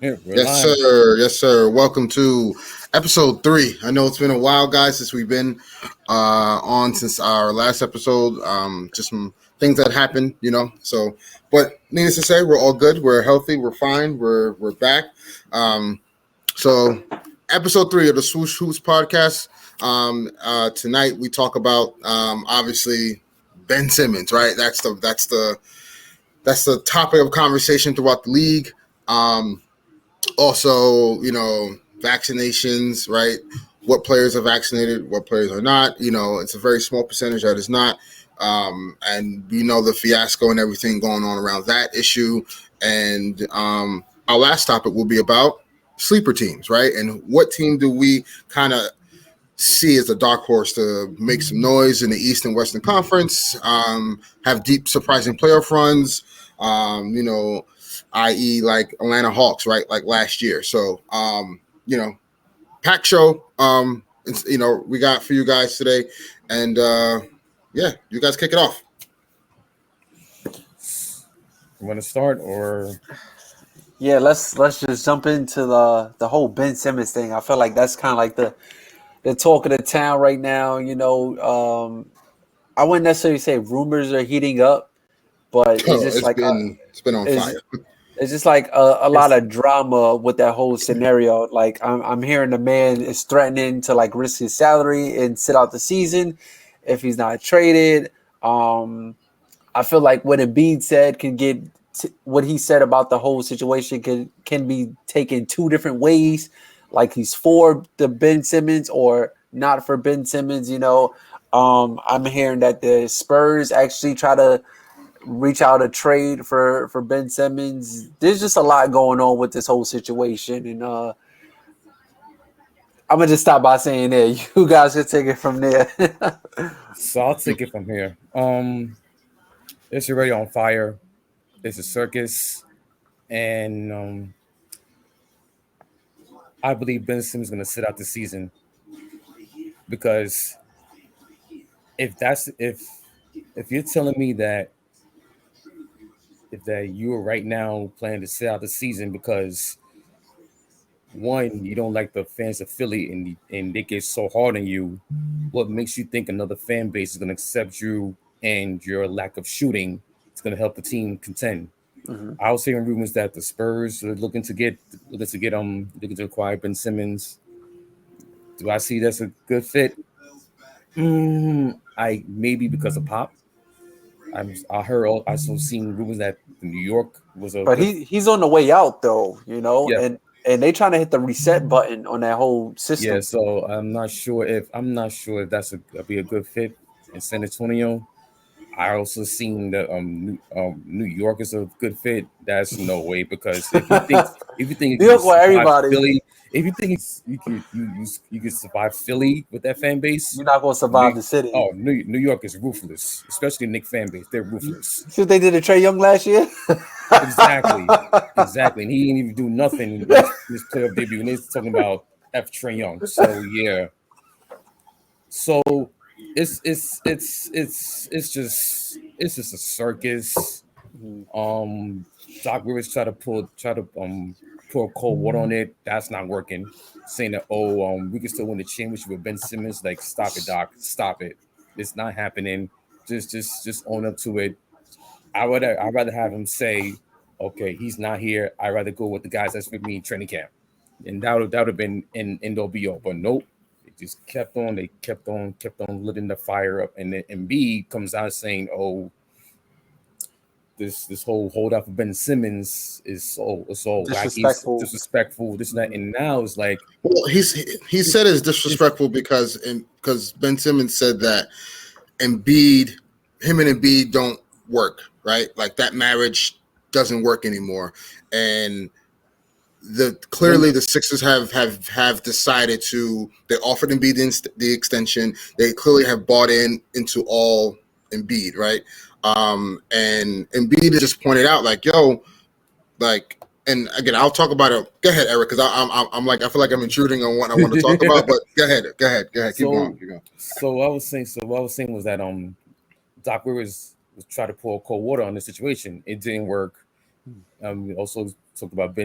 Yeah, we're Yes, live. sir. Yes, sir. Welcome to episode 3. I know it's been a while, guys, since we've been on since our last episode. Just some things that happened, but needless to say, we're all good. We're healthy. We're fine. We're back. Um, so, episode 3 of the Swoosh Hoops Podcast. Tonight we talk about obviously Ben Simmons. Right. That's the topic of conversation throughout the league. Also, vaccinations, right? What players are vaccinated, what players are not. It's a very small percentage that is not. And we know the fiasco and everything going on around that issue. And our last topic will be about sleeper teams, right? And what team do we kind of see as a dark horse to make some noise in the East and Western Conference, have deep, surprising playoff runs, i.e., like Atlanta Hawks, right? Like last year. So, pack show, we got for you guys today. And, you guys kick it off. You want to start or Yeah, let's just jump into the whole Ben Simmons thing. I feel like that's kind of like the talk of the town right now. I wouldn't necessarily say rumors are heating up, but it's Oh, just like it's been on it's fire. it's just like a lot it's of drama with that whole scenario. Like I'm hearing the man is threatening to like risk his salary and sit out the season if he's not traded. Um, I feel like what Embiid said can get what he said about the whole situation can be taken two different ways. Like he's for the Ben Simmons or not for Ben Simmons. I'm hearing that the Spurs actually try to reach out a trade for Ben Simmons. There's just a lot going on with this whole situation, and I'm gonna just stop by saying that you guys can take it from there. so I'll take it from here. It's already on fire. It's a circus, and I believe Ben Simmons is going to sit out the season because if you're telling me that you are right now planning to sit out the season because one, you don't like the fans of Philly and they get so hard on you, what makes you think another fan base is going to accept you and your lack of shooting is going to help the team contend? Mhm. I was hearing rumors that the Spurs are looking to acquire Ben Simmons. Do I see that's a good fit? I maybe because of Pop. I also seen rumors that New York was a But good. he's on the way out though, Yeah, and they trying to hit the reset button on that whole yeah. system. So I'm not sure if that's be a good fit in San Antonio. I also seen that New York is a good fit. That's no way because if you think you New can York for survive everybody. Philly, if you think you can survive Philly with that fan base, You're not gonna New, survive the city. New York is ruthless, especially Knicks fan base. They're You ruthless. see what they did to Trey Young last year? Exactly, exactly. And he didn't even do nothing in his playoff debut. And they're talking about F. Trey Young. So yeah, so it's just a circus. Mhm. Um, Doc Rivers try to pour cold water on it. That's not working. Saying that we can still win the championship with Ben Simmons. Like stop it, Doc. Stop it. It's not happening. Just own up to it. I'd rather have him say, okay, he's not here. I'd rather go with the guys that's with me in training camp, and that would have been in end all be all. But nope, it just kept on. They kept on letting the fire up, and then Embiid comes out saying, "Oh, this whole holdout for Ben Simmons is so wacky, it's Disrespectful. disrespectful, this and that." Mhm. And now it's like Well, he said it's it's disrespectful because Ben Simmons said that Embiid, him and Embiid don't work, right? Like that marriage doesn't work anymore, and They clearly the Sixers have decided to. They offered Embiid the extension. They clearly have bought into all Embiid, right? And Embiid has just pointed out like, yo, like, and again, I'll talk about it. Go ahead, Eric, because I'm like I feel like I'm intruding on what I want to talk about. But go ahead, keep going, so keep going. so what I was saying was that Doc Rivers was trying to pour cold water on the situation. It didn't work. We also talked about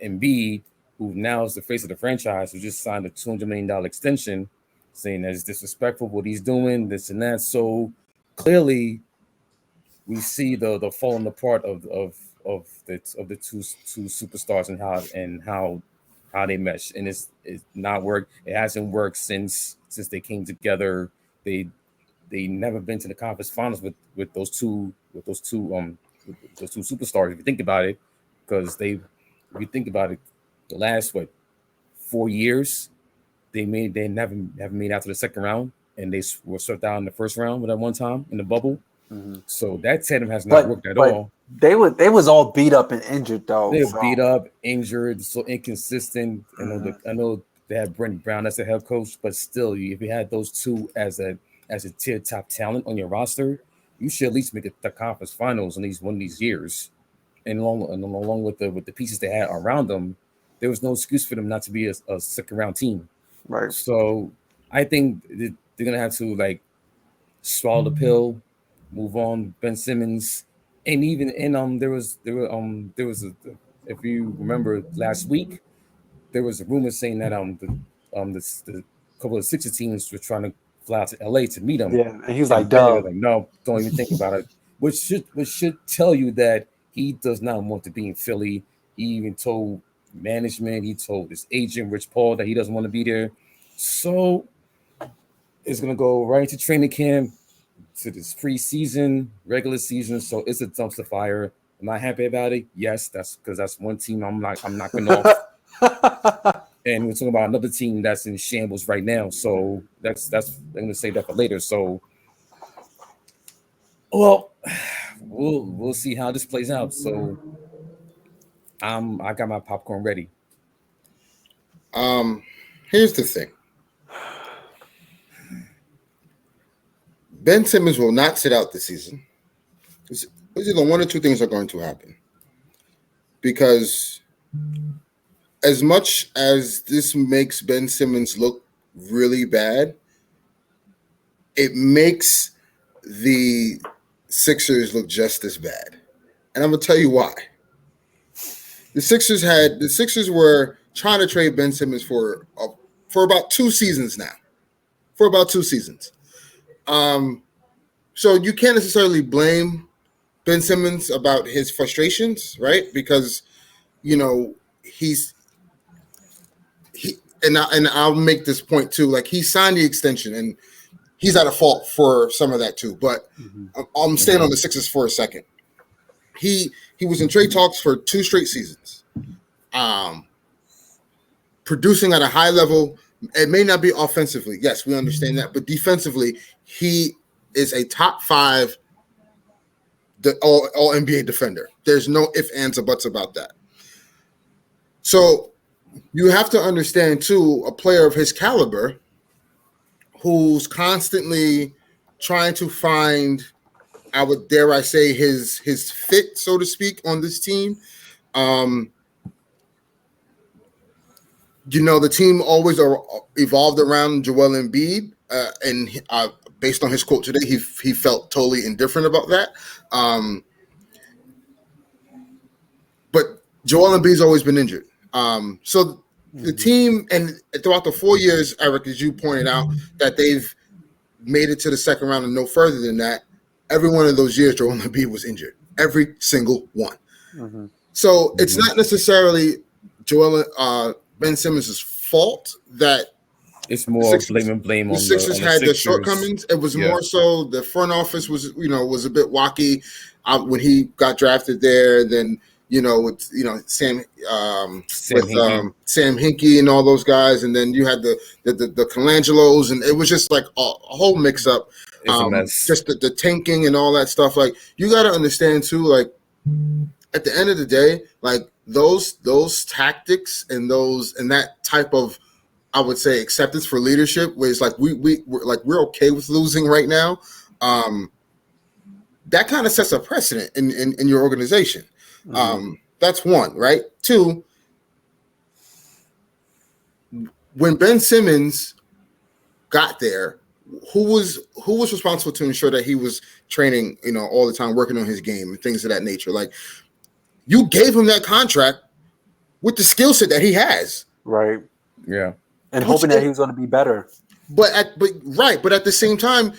Embiid, who now is the face of the franchise, who just signed a $200 million extension, saying that it's disrespectful what he's doing, this and that. So clearly, we see the falling apart of the two superstars and how they mesh, and it's not worked. It hasn't worked since they came together. They never been to the conference finals with those two superstars. If you think about it, because if you think about it, the last 4 years they never made it out to the second round, and they were swept out in the first round with that one time in the bubble. Mm-hmm. So that tandem has not worked at all. They was all beat up and injured though. They were beat up, injured, so inconsistent. I know they had Brent Brown as the head coach, but still, if you had those two as a tier top talent on your roster, you should at least make the conference finals in least one of these years. And along with the pieces they had around them, there was no excuse for them not to be a second round team. Right. So I think they're gonna have to swallow the pill, move on. Ben Simmons, and there was if you remember last week, there was a rumor saying that the couple of Sixers teams were trying to fly out to LA to meet him. Yeah, and he was like, "Duh, no, don't even think about it." Which should tell you that he does not want to be in Philly. He even told management, he told his agent Rich Paul that he doesn't want to be there. So it's gonna go right into training camp, to this preseason, regular season. So it's a dumpster fire. Am I happy about it? Yes, that's because that's one team I'm knocking off. And we're talking about another team that's in shambles right now. So that's I'm gonna say that for later. So we'll see how this plays out. So I got my popcorn ready. Here's the thing. Ben Simmons will not sit out this season. It's either one or two things are going to happen. Because as much as this makes Ben Simmons look really bad, it makes the Sixers look just as bad. And I'm going to tell you why. The Sixers were trying to trade Ben Simmons for about 2 seasons now. For about 2 seasons. So you can't necessarily blame Ben Simmons about his frustrations, right? Because, and I'll make this point too. Like, he signed the extension, and he's at a fault for some of that too. But I'm staying on the Sixers for a second. He was in trade talks for 2 straight seasons, producing at a high level. It may not be offensively. Yes, we understand that. But defensively, he is a top 5 all NBA defender. There's no ifs, ands, or buts about that. So you have to understand, too, a player of his caliber who's constantly trying to find, dare I say, his fit, so to speak, on this team. The team always evolved around Joel Embiid, and based on his quote today, he felt totally indifferent about that. But Joel Embiid's always been injured. So the team, and throughout the 4 years, Eric, as you pointed out, that they've made it to the second round and no further than that, every one of those years, Joel Embiid was injured. Every single one. Mm-hmm. So it's not necessarily Ben Simmons' fault that it's more blame on the Sixers had the shortcomings. It was more so the front office was a bit wacky when he got drafted there. Then with Sam Hinkie and all those guys, and then you had the Colangelos, and it was just like a whole mix up. Just the tanking and all that stuff. Like, you got to understand too. Like, at the end of the day, like those tactics and that type of, I would say, acceptance for leadership, where it's like we're okay with losing right now. That kind of sets a precedent in your organization. That's one, right? 2, when Ben Simmons got there, who was responsible to ensure that he was training, all the time, working on his game and things of that nature? Like, you gave him that contract with the skill set that he has. Right. Yeah. And hoping that he was going to be better. But at the same time,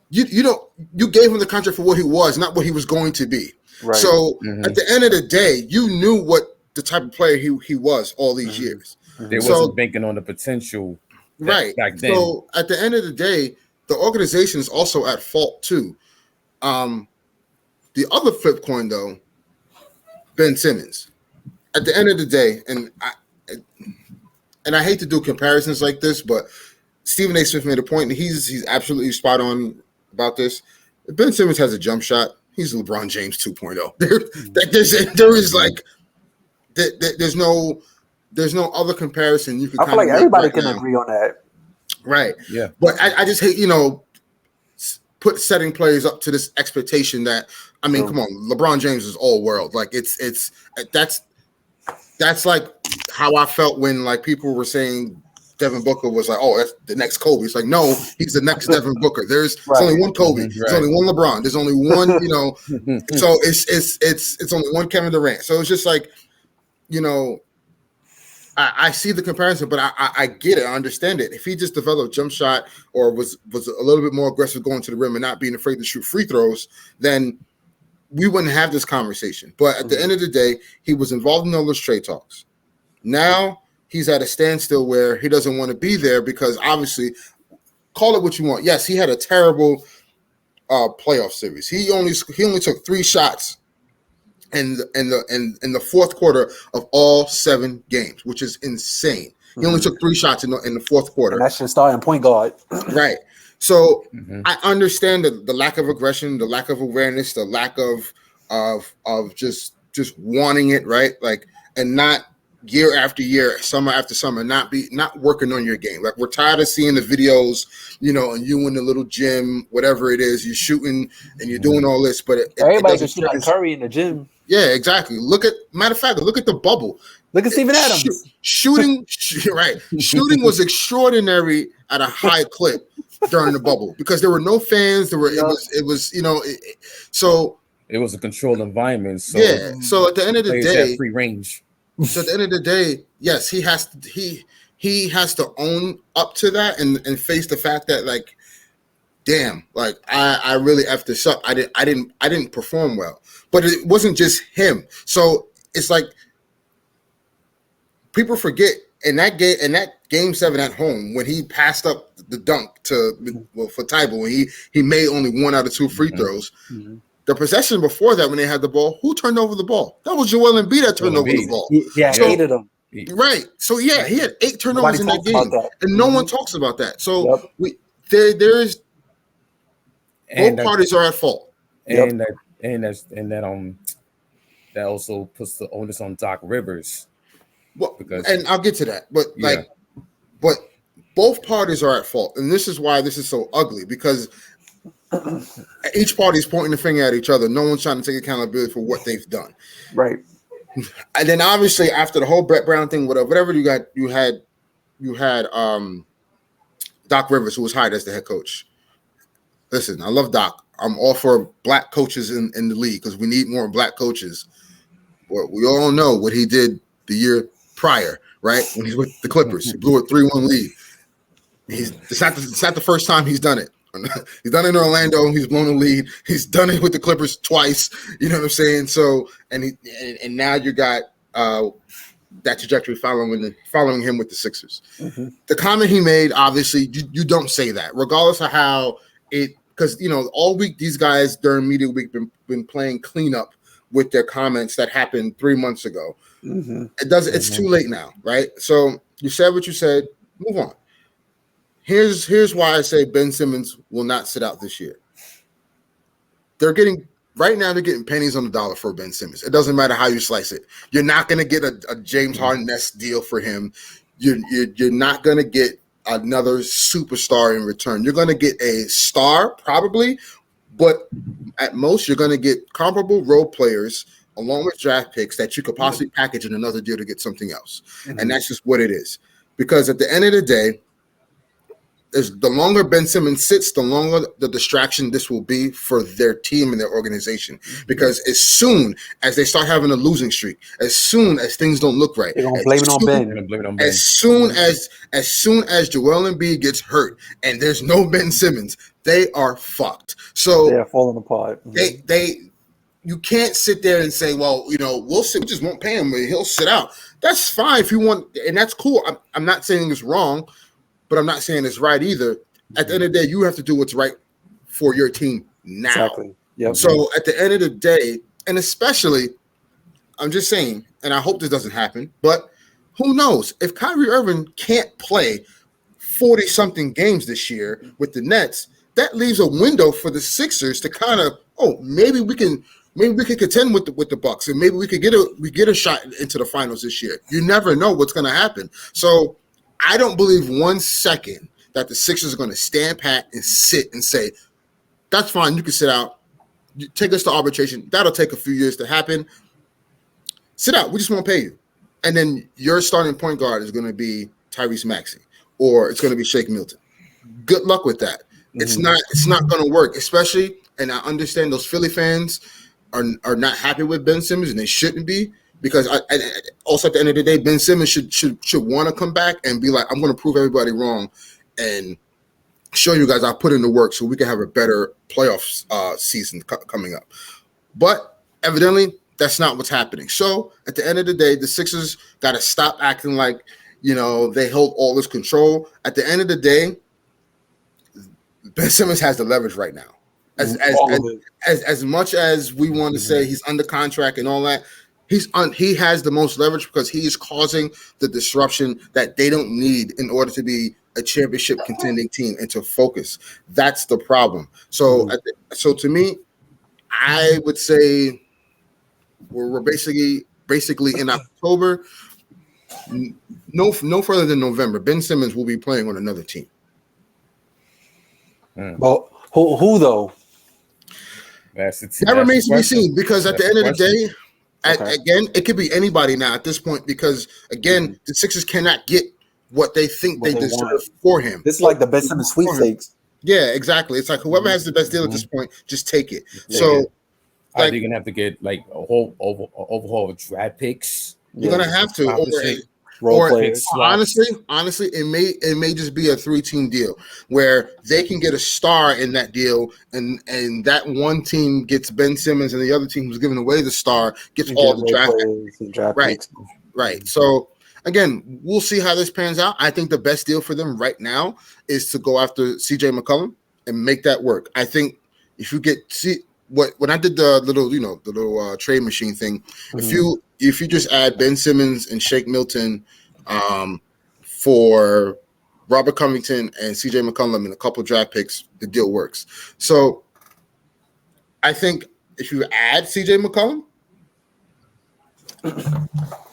you gave him the contract for what he was, not what he was going to be. Right. So at the end of the day, you knew what the type of player he was all these years. They wasn't banking on the potential back then. So at the end of the day, the organization is also at fault too. The other flip coin, though, Ben Simmons. At the end of the day, and I hate to do comparisons like this, but Stephen A. Smith made a point, and he's absolutely spot on about this. If Ben Simmons has a jump shot, he's LeBron James 2.0. There's no other comparison you can. I feel like everybody can agree on that. Right. Yeah. But I just hate, setting players up to this expectation that, I mean, come on, LeBron James is all world. Like that's like how I felt when like people were saying Devin Booker was like, oh, that's the next Kobe. It's like, no, he's the next Devin Booker. There's only one Kobe. There's only one LeBron. There's only one, so it's only one Kevin Durant. So it's just like, I see the comparison, but I get it. I understand it. If he just developed jump shot or was a little bit more aggressive going to the rim and not being afraid to shoot free throws, then we wouldn't have this conversation. But at the end of the day, he was involved in all those trade talks. Now he's at a standstill where he doesn't want to be there because obviously, call it what you want. Yes, he had a terrible playoff series. He only took 3 shots in the fourth quarter of all 7 games, which is insane. He only took 3 shots in the fourth quarter. And that's your starting point guard. Right. So I understand the lack of aggression, the lack of awareness, the lack of just wanting it, right? Like, and not year after year, summer after summer, not working on your game. Like, we're tired of seeing the videos, and you in the little gym, whatever it is, you're shooting and you're doing all this, but everybody can shoot like Curry in the gym. Yeah, exactly. Matter of fact, look at the bubble. Look at Steven Adams. Shooting was extraordinary at a high clip during the bubble because there were no fans. It was so it was a controlled environment. So yeah. So at the end of the day, free range. So at the end of the day, yes, he has to own up to that and face the fact that, like, damn, like I really effed this up. I didn't perform well. But it wasn't just him. So it's like people forget in that game 7 at home when he passed up the dunk for Tybal when he made only 1 out of 2 free throws. Mm-hmm. The possession before that when they had the ball, who turned over the ball? That was Joel Embiid that turned over the ball. Yeah, so, hated him. Right. So yeah, he had 8 turnovers in that game, and no one talks about that. So there's both parties are at fault. And that also puts the onus on Doc Rivers. Well, and I'll get to that, but but both parties are at fault, and this is why this is so ugly because each party is pointing the finger at each other. No one's trying to take accountability for what they've done. Right. And then obviously after the whole Brett Brown thing, whatever you had Doc Rivers, who was hired as the head coach. Listen, I love Doc. I'm all for black coaches in the league because we need more black coaches. But we all know what he did the year prior, right? When he's with the Clippers, he blew a 3-1 lead. It's not the first time he's done it. He's done it in Orlando. He's blown a lead. He's done it with the Clippers twice. You know what I'm saying? So, and now you got that trajectory following him with the Sixers. Mm-hmm. The comment he made, obviously, you don't say that, regardless of how it. Because all week these guys during media week been playing cleanup with their comments that happened 3 months ago. Mm-hmm. It's too late now, right? So you said what you said. Move on. Here's why I say Ben Simmons will not sit out this year. They're getting pennies on the dollar for Ben Simmons. It doesn't matter how you slice it. You're not going to get a James Harden-esque deal for him. You're not going to get another superstar in return. You're going to get a star probably, but at most you're going to get comparable role players along with draft picks that you could possibly package in another deal to get something else. Mm-hmm. And that's just what it is. Because at the end of the day, the longer Ben Simmons sits, the longer the distraction this will be for their team and their organization. Because as soon as they start having a losing streak, as soon as things don't look right, they're gonna blame it on Ben. As soon as Joel Embiid gets hurt and there's no Ben Simmons, they are fucked. So they're falling apart. You can't sit there and say, well, we'll sit, we just won't pay him, he'll sit out. That's fine if you want, and that's cool. I'm not saying it's wrong, but I'm not saying it's right either. At the end of the day, you have to do what's right for your team now. Exactly. Yep. So at the end of the day, and especially, I'm just saying, and I hope this doesn't happen, but who knows? If Kyrie Irving can't play 40-something games this year with the Nets, that leaves a window for the Sixers to kind of, maybe we can contend with the Bucks, and maybe we get a shot into the finals this year. You never know what's going to happen. So I don't believe 1 second that the Sixers are going to stand pat and sit and say, that's fine, you can sit out. You take us to arbitration. That'll take a few years to happen. Sit out. We just won't pay you. And then your starting point guard is going to be Tyrese Maxey, or it's going to be Shake Milton. Good luck with that. Mm-hmm. It's not going to work, especially, and I understand those Philly fans are not happy with Ben Simmons, and they shouldn't be. Because also at the end of the day, Ben Simmons should want to come back and be like, I'm going to prove everybody wrong and show you guys I put in the work so we can have a better playoff season coming up. But evidently, that's not what's happening. So at the end of the day, the Sixers got to stop acting like, they hold all this control. At the end of the day, Ben Simmons has the leverage right now. As much as we want to say he's under contract and all that, he has the most leverage because he is causing the disruption that they don't need in order to be a championship contending team and to focus. That's the problem. So, to me, I would say we're basically in October. No further than November. Ben Simmons will be playing on another team. Well, who though? That remains to be seen because at the end of the day. Again, it could be anybody now at this point because, again, the Sixers cannot get what they think they deserve for him. This is like the best in the sweepstakes. Yeah, exactly. It's like whoever has the best deal at this point, just take it. So, you're going to have to get like a whole overhaul of draft picks. You're going to have to. Honestly, it may just be a 3-team deal where they can get a star in that deal, and that one team gets Ben Simmons, and the other team who's giving away the star gets all the draft picks. Right. So again, we'll see how this pans out. I think the best deal for them right now is to go after CJ McCollum and make that work. I think if you get when I did the little trade machine thing, if you just add Ben Simmons and Shake Milton for Robert Covington and CJ McCollum and a couple draft picks, the deal works. So I think if you add CJ McCollum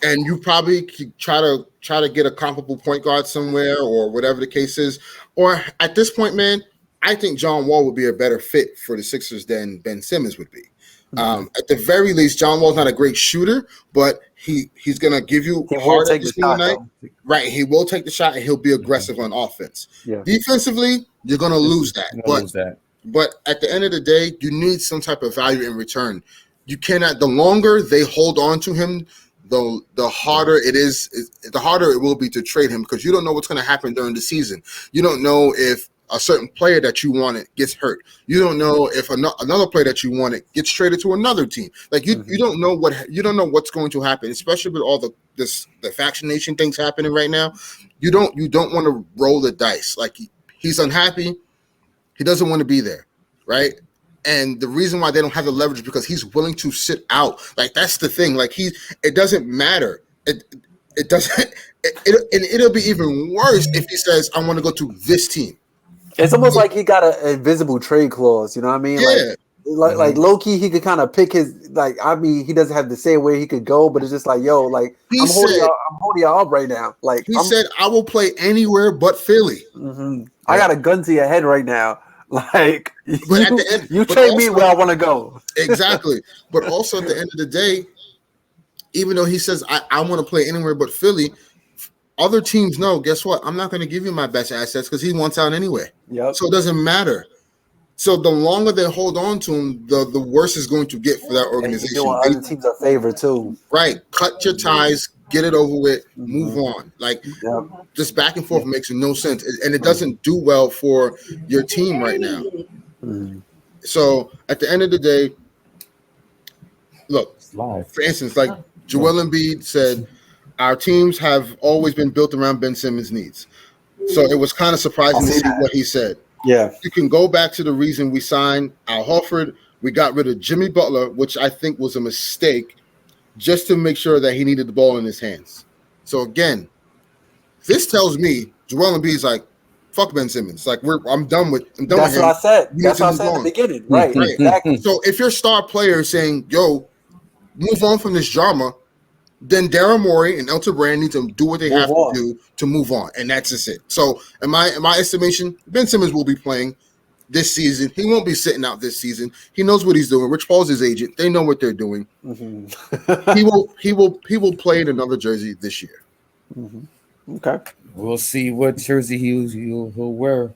and you probably could try to get a comparable point guard somewhere or whatever the case is, or at this point, man, I think John Wall would be a better fit for the Sixers than Ben Simmons would be. At the very least, John Wall's not a great shooter, but he's going to give you hard every single night. Right, he will take the shot, and he'll be aggressive on offense. Yeah. Defensively, you're going to lose that. But at the end of the day, you need some type of value in return. You cannot. The longer they hold on to him, the harder it will be to trade him because you don't know what's going to happen during the season. You don't know if a certain player that you wanted gets hurt. You don't know if another player that you wanted gets traded to another team. Like you don't know what's going to happen, especially with all the vaccination things happening right now. You don't want to roll the dice. Like he's unhappy. He doesn't want to be there, right? And the reason why they don't have the leverage is because he's willing to sit out. Like that's the thing. Like it doesn't matter. It doesn't. It'll be even worse if he says, "I want to go to this team." It's almost like he got an invisible trade clause. You know what I mean? Yeah. Like low key, he could kind of pick his. Like I mean, he doesn't have to say where he could go, but it's just like, yo, like I'm holding y'all up right now. Like he said, I will play anywhere but Philly. Mm-hmm. Yeah. I got a gun to your head right now. Like you trade me where I want to go. Exactly. But also at the end of the day, even though he says I want to play anywhere but Philly, other teams know, guess what? I'm not going to give you my best assets because he wants out anyway. Yep. So it doesn't matter. So the longer they hold on to him, the worse it's going to get for that organization. And you're doing other teams a favor too. Right. Cut your ties, get it over with, move on. Like just back and forth makes no sense. And it doesn't do well for your team right now. So at the end of the day, look, for instance, like Joel Embiid said, our teams have always been built around Ben Simmons' needs. So it was kind of surprising to see what he said. Yeah. You can go back to the reason we signed Al Horford. We got rid of Jimmy Butler, which I think was a mistake, just to make sure that he needed the ball in his hands. So again, this tells me Joel Embiid's like, fuck Ben Simmons. Like I'm done with him. That's what I said. That's what I said at the beginning. Right. Exactly. So if your star player is saying, yo, move on from this drama, then Daryl Morey and Elton Brand need to do what they have to do to move on, and that's just it. So, in my estimation, Ben Simmons will be playing this season. He won't be sitting out this season. He knows what he's doing. Rich Paul's his agent. They know what they're doing. He will play in another jersey this year. Okay, we'll see what jersey he'll wear.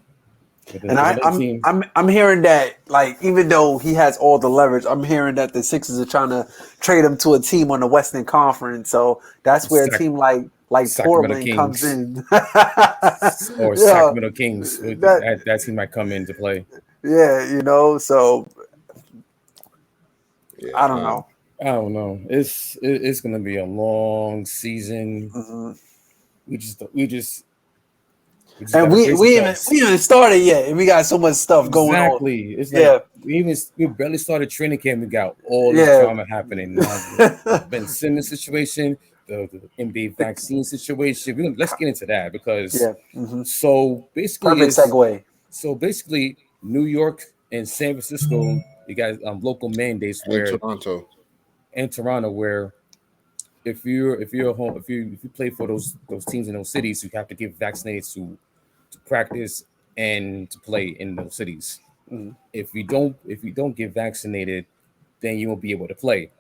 And I'm hearing that, like, even though he has all the leverage, I'm hearing that the Sixers are trying to trade him to a team on the Western Conference. So that's where a team like Portland Kings. comes in, or Sacramento Kings. That team might come into play. Yeah, you know. So I don't know. It's gonna be a long season. We haven't started yet, and we got so much stuff going on. Exactly. It's like we barely started training camp. We got all this drama happening now. Ben Simmons situation, the NBA vaccine situation. Let's get into that because so basically perfect segue. So basically, New York and San Francisco, you got local mandates where Toronto, where if you're home, if you play for those teams in those cities, you have to get vaccinated to practice and to play in those cities. If you don't get vaccinated, then you won't be able to play.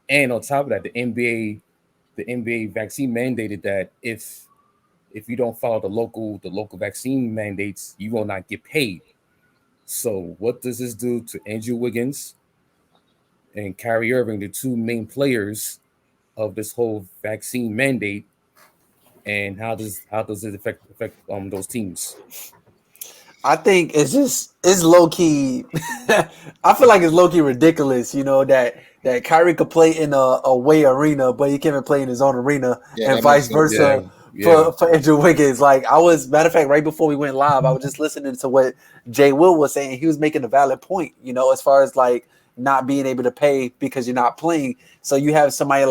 And on top of that, the NBA vaccine mandated that if you don't follow the local vaccine mandates, you will not get paid. So what does this do to Andrew Wiggins and Kyrie Irving, the two main players of this whole vaccine mandate? And how does it affect those teams? I think it's low key. I feel like it's low key ridiculous, you know, that Kyrie could play in a away arena, but he can't play in his own arena, and vice versa for Andrew Wiggins. Like matter of fact, right before we went live, I was just listening to what Jay Will was saying. He was making a valid point, you know, as far as like not being able to pay because you're not playing. So you have somebody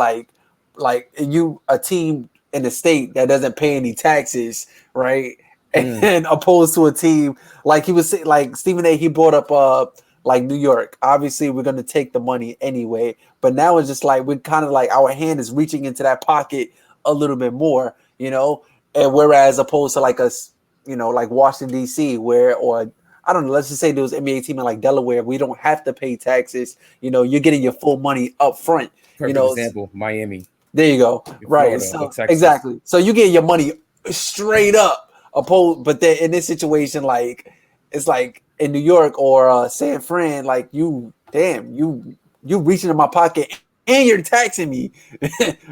like a team in the state that doesn't pay any taxes, right? And opposed to a team like he was saying, like Stephen A. He brought up like New York. Obviously, we're gonna take the money anyway, but now it's just like we're kind of like our hand is reaching into that pocket a little bit more, you know. And whereas opposed to like us, you know, like Washington D.C., or I don't know, let's just say there was an NBA team in like Delaware, we don't have to pay taxes. You know, you're getting your full money up front. Perfect example, Miami. There you go. Right. Florida, so, exactly. So you get your money straight up. But then in this situation, like it's like in New York or San Fran, like you reaching in my pocket and you're taxing me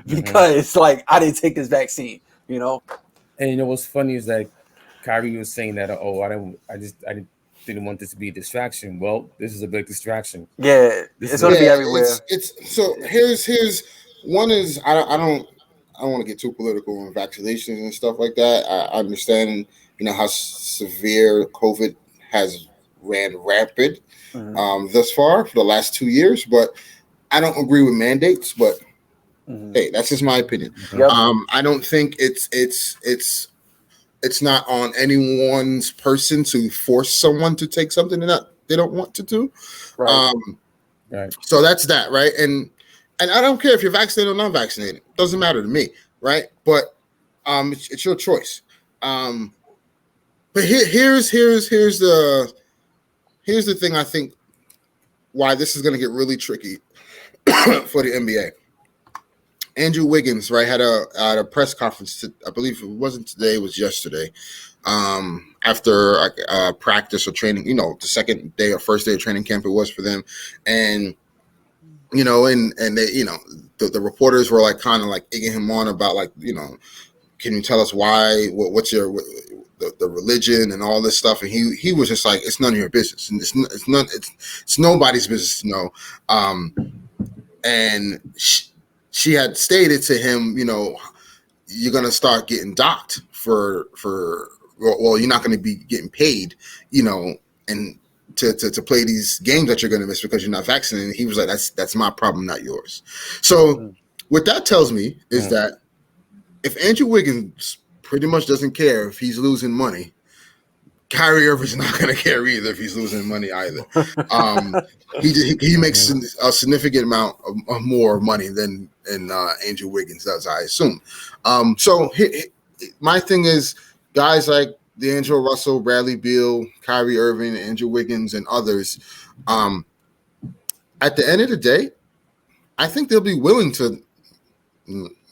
because like I didn't take this vaccine, you know. And you know what's funny is that Kyrie was saying that I didn't want this to be a distraction. Well, this is a big distraction. Yeah, it's gonna be everywhere. It's so here's one is I don't want to get too political on vaccinations and stuff like that. I understand, you know, how severe COVID has ran rampant thus far for the last 2 years, but I don't agree with mandates. But hey, that's just my opinion. Yep. I don't think it's not on anyone's person to force someone to take something that they don't want to do. Right. Right. So that's that, right? And I don't care if you're vaccinated or not vaccinated. Doesn't matter to me, right? But it's your choice. But here's the thing I think why this is going to get really tricky for the NBA. Andrew Wiggins, right, had a press conference. I believe it wasn't today; it was yesterday. After practice or training, the second day or first day of training camp, it was for them, and they, the reporters were like kind of like egging him on about like, can you tell us why? What's your the religion and all this stuff? And he was just like, it's none of your business, and it's nobody's business to know. And she had stated to him, you're gonna start getting docked for you're not going to be getting paid, and to play these games that you're going to miss because you're not vaccinated. And he was like, that's my problem, not yours. So what that tells me is that if Andrew Wiggins pretty much doesn't care if he's losing money, Kyrie Irving's not going to care either if he's losing money either. He makes a significant amount of more money than Andrew Wiggins does, I assume. So my thing is, guys like D'Angelo Russell, Bradley Beal, Kyrie Irving, Andrew Wiggins, and others, at the end of the day, I think they'll be willing to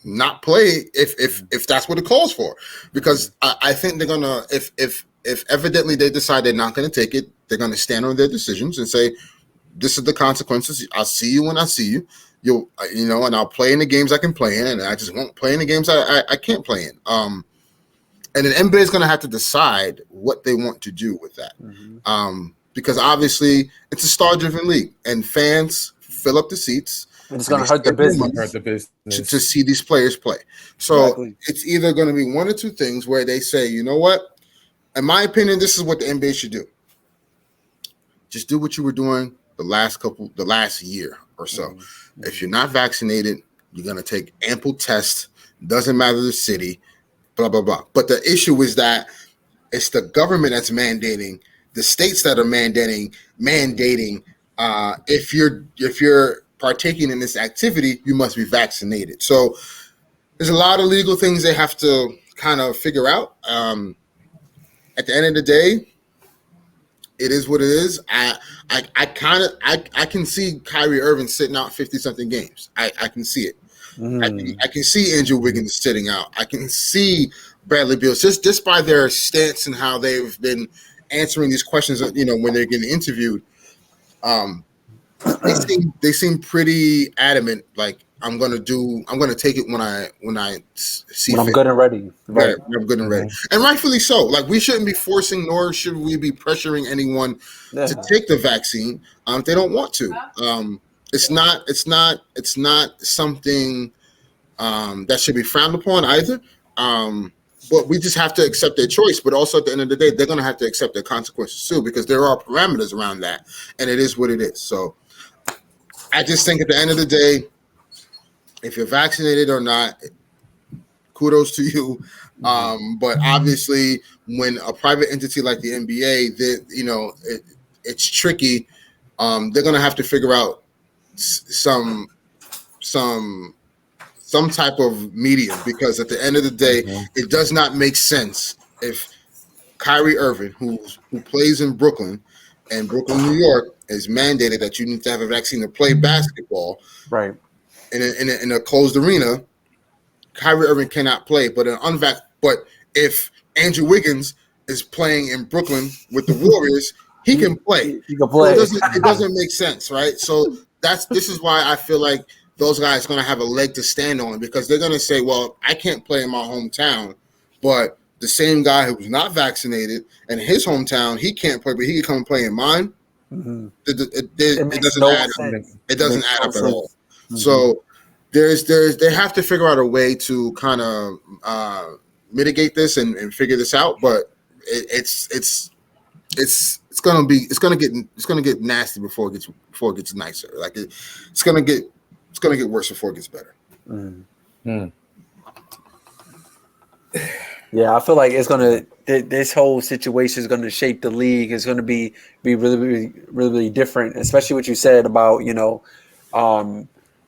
not play if that's what it calls for, because I think they're gonna if evidently they decide they're not going to take it, they're going to stand on their decisions and say, this is the consequences. I'll see you when I see you. And I'll play in the games I can play in, and I just won't play in the games I can't play in. And the NBA is going to have to decide what they want to do with that. Because obviously it's a star-driven league, and fans fill up the seats. And it's going to hurt the business. To see these players play. So It's either going to be one or two things where they say, you know what? In my opinion, this is what the NBA should do. Just do what you were doing the last year or so. If you're not vaccinated, you're going to take ample tests. Doesn't matter the city, blah, blah, blah. But the issue is that it's the government that's mandating, the states that are mandating. If you're partaking in this activity, you must be vaccinated. So there's a lot of legal things they have to kind of figure out. At the end of the day, it is what it is. I can see Kyrie Irving sitting out 50-something games. I can see it. I can see Andrew Wiggins sitting out. I can see Bradley Beal just by their stance and how they've been answering these questions. When they're getting interviewed, they seem pretty adamant. Like, I'm gonna take it when I see when fit. I'm good and ready. Right. I'm good and ready. And rightfully so. Like, we shouldn't be forcing, nor should we be pressuring anyone to take the vaccine if they don't want to. It's not something that should be frowned upon either. But we just have to accept their choice. But also at the end of the day, they're gonna have to accept their consequences too, because there are parameters around that, and it is what it is. So I just think at the end of the day, if you're vaccinated or not, kudos to you. But obviously, when a private entity like the NBA, it's tricky. They're gonna have to figure out some type of medium, because at the end of the day, it does not make sense if Kyrie Irving, who plays in Brooklyn, and Brooklyn, New York, is mandated that you need to have a vaccine to play basketball. Right. In a closed arena, Kyrie Irving cannot play. But if Andrew Wiggins is playing in Brooklyn with the Warriors, he can play. He can play. So it doesn't make sense, right? So this is why I feel like those guys are going to have a leg to stand on, because they're going to say, well, I can't play in my hometown, but the same guy who's not vaccinated in his hometown, he can't play, but he can come and play in mine. It doesn't add up. It doesn't add up at all. So they have to figure out a way to kind of mitigate this and figure this out, but it's gonna get nasty before it gets nicer. Like it's gonna get worse before it gets better. Yeah, I feel like this whole situation is gonna shape the league. It's gonna be really, really, really different, especially what you said about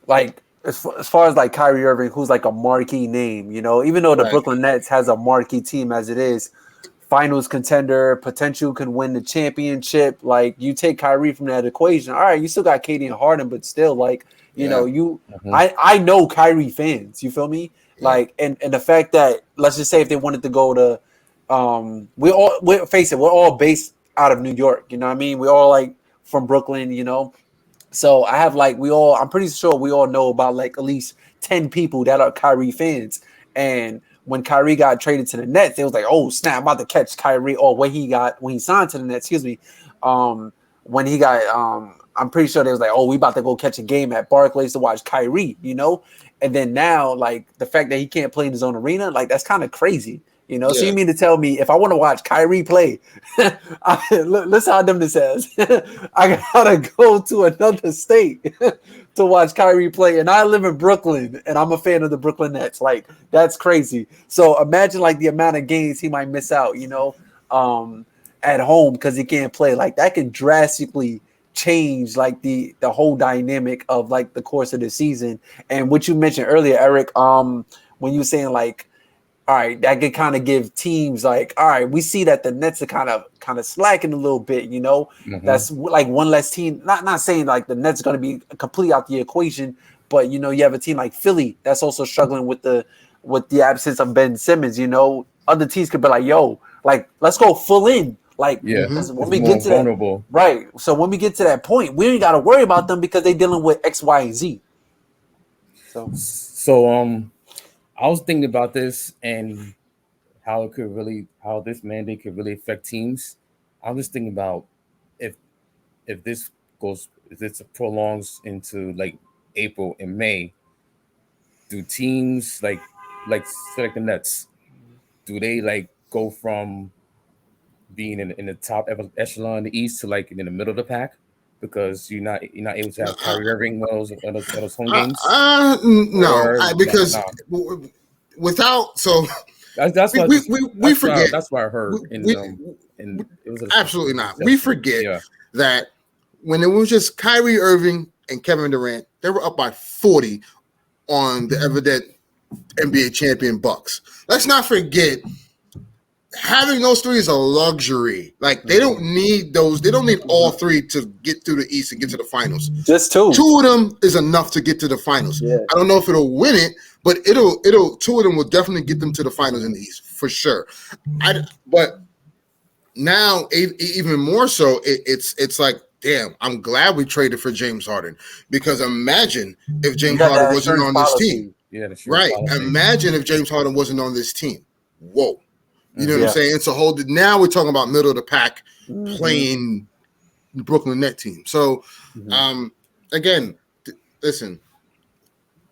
like as far as like Kyrie Irving, who's like a marquee name, even though the Brooklyn Nets has a marquee team as it is, finals contender, potential can win the championship. Like, you take Kyrie from that equation, all right, you still got KD and Harden, but still, like, You know, Mhm. I know Kyrie fans. You feel me? Like, and the fact that, let's just say if they wanted to go to, we face it, we're all based out of New York. You know what I mean? We all like from Brooklyn. You know, so I have like I'm pretty sure we all know about like at least 10 people that are Kyrie fans. And when Kyrie got traded to the Nets, it was like, oh snap, I'm about to catch Kyrie. Or when he signed to the Nets, excuse me. When he got I'm pretty sure they was like, oh, we about to go catch a game at Barclays to watch Kyrie, you know? And then now, like, the fact that he can't play in his own arena, like, that's kind of crazy, you know? So you mean to tell me if I want to watch Kyrie play, listen how dumb this says. I gotta go to another state to watch Kyrie play, and I live in Brooklyn, and I'm a fan of the Brooklyn Nets. Like, that's crazy. So imagine, like, the amount of games he might miss out, you know, at home because he can't play. Like, that can drastically change like the whole dynamic of like the course of the season. And what you mentioned earlier, Eric, when you were saying like, all right, that could kind of give teams like, all right, we see that the Nets are kind of slacking a little bit, you know. That's like one less team. Not saying like the Nets are going to be completely out the equation, but you know, you have a team like Philly that's also struggling with the absence of Ben Simmons. You know, other teams could be like, yo, like let's go full in. Like, when we get to vulnerable. that, right? So when we get to that point, we ain't got to worry about them because they're dealing with X, Y, and Z. So I was thinking about this and how this mandate could really affect teams. I was thinking about if this prolongs into like April and May, do teams like select the Nets, do they like go from being in the top echelon in the East to like in the middle of the pack because you're not able to have Kyrie Irving on those home games? Because without that's what we forget. That's what I heard. And it was absolutely not. We forget that when it was just Kyrie Irving and Kevin Durant, they were up by 40 on the evident NBA champion Bucks. Let's not forget. Having those three is a luxury. Like they don't need those. They don't need all three to get through the East and get to the finals. Just two. Two of them is enough to get to the finals. Yeah. I don't know if it'll win it, but it'll. Two of them will definitely get them to the finals in the East for sure. But now even more so, it's like, damn. I'm glad we traded for James Harden because imagine if James Harden wasn't on this team. Yeah, right. Imagine if James Harden wasn't on this team. Whoa. You know what I'm saying? It's a whole. Now we're talking about middle of the pack playing the Brooklyn Net team. So, again, listen.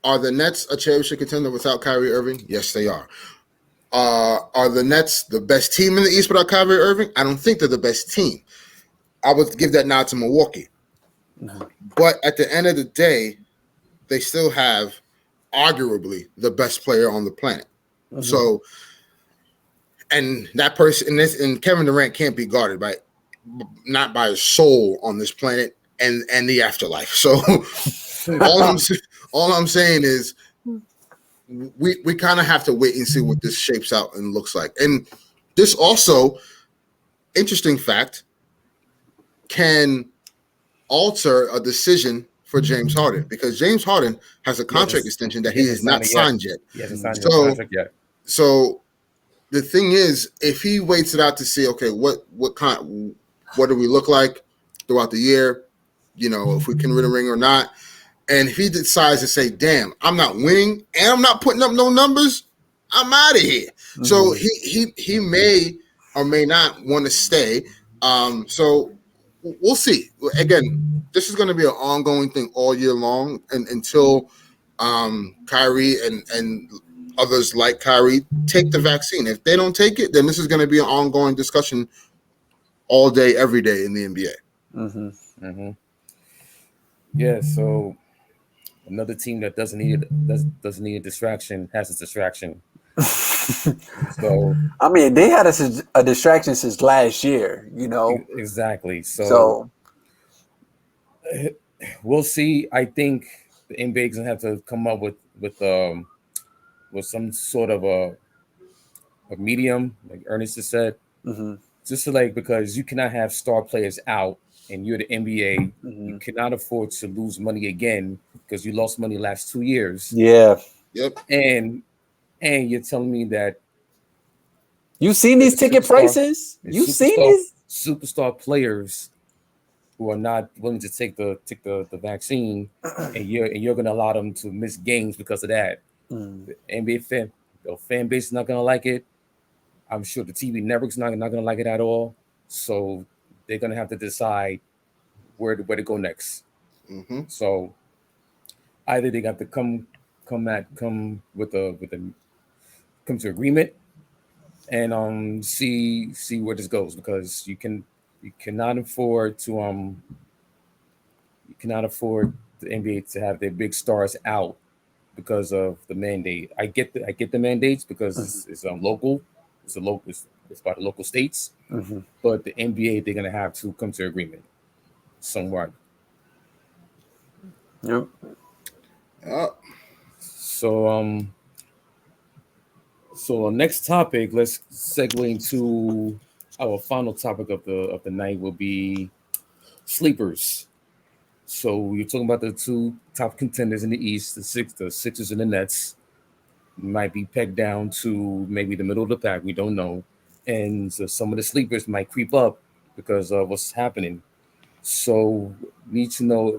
Are the Nets a championship contender without Kyrie Irving? Yes, they are. Are the Nets the best team in the East without Kyrie Irving? I don't think they're the best team. I would give that nod to Milwaukee. But at the end of the day, they still have arguably the best player on the planet. So. And that person and Kevin Durant can't be guarded not by a soul on this planet and the afterlife. So all I'm saying is we kind of have to wait and see what this shapes out and looks like. And this also, interesting fact, can alter a decision for James Harden because James Harden has a contract extension that he has not signed yet. He hasn't signed the contract yet. So the thing is, if he waits it out to see, okay, what do we look like throughout the year, you know, if we can win a ring or not, and if he decides to say, damn, I'm not winning and I'm not putting up no numbers, I'm out of here. So he may or may not want to stay. So we'll see. Again, this is going to be an ongoing thing all year long and until Kyrie and others like Kyrie take the vaccine. If they don't take it, then this is going to be an ongoing discussion all day, every day in the NBA. Yeah. So another team that doesn't need a distraction has a distraction. So I mean, they had a distraction since last year. You know exactly. So we'll see. I think the NBA is gonna have to come up with some sort of a medium, like Ernest has said, just to like, because you cannot have star players out and you're the NBA, you cannot afford to lose money again because you lost money last 2 years. Yeah. Yep. And you're telling me that you've seen these ticket prices? You've seen these superstar players who are not willing to take the vaccine, and you're gonna allow them to miss games because of that. The NBA fan base is not gonna like it. I'm sure the TV network's not gonna like it at all. So they're gonna have to decide where to go next. Mm-hmm. So either they got to come to agreement and see where this goes, because you cannot afford the NBA to have their big stars out because of the mandate. I get the mandates because it's local. It's by the local states. But the NBA, they're gonna have to come to agreement somewhat. Yep. So next topic, let's segue into our final topic of the night will be sleepers. So you're talking about the two top contenders in the East, the Sixers and the Nets. Might be pegged down to maybe the middle of the pack. We don't know. And so some of the sleepers might creep up because of what's happening. So need to know.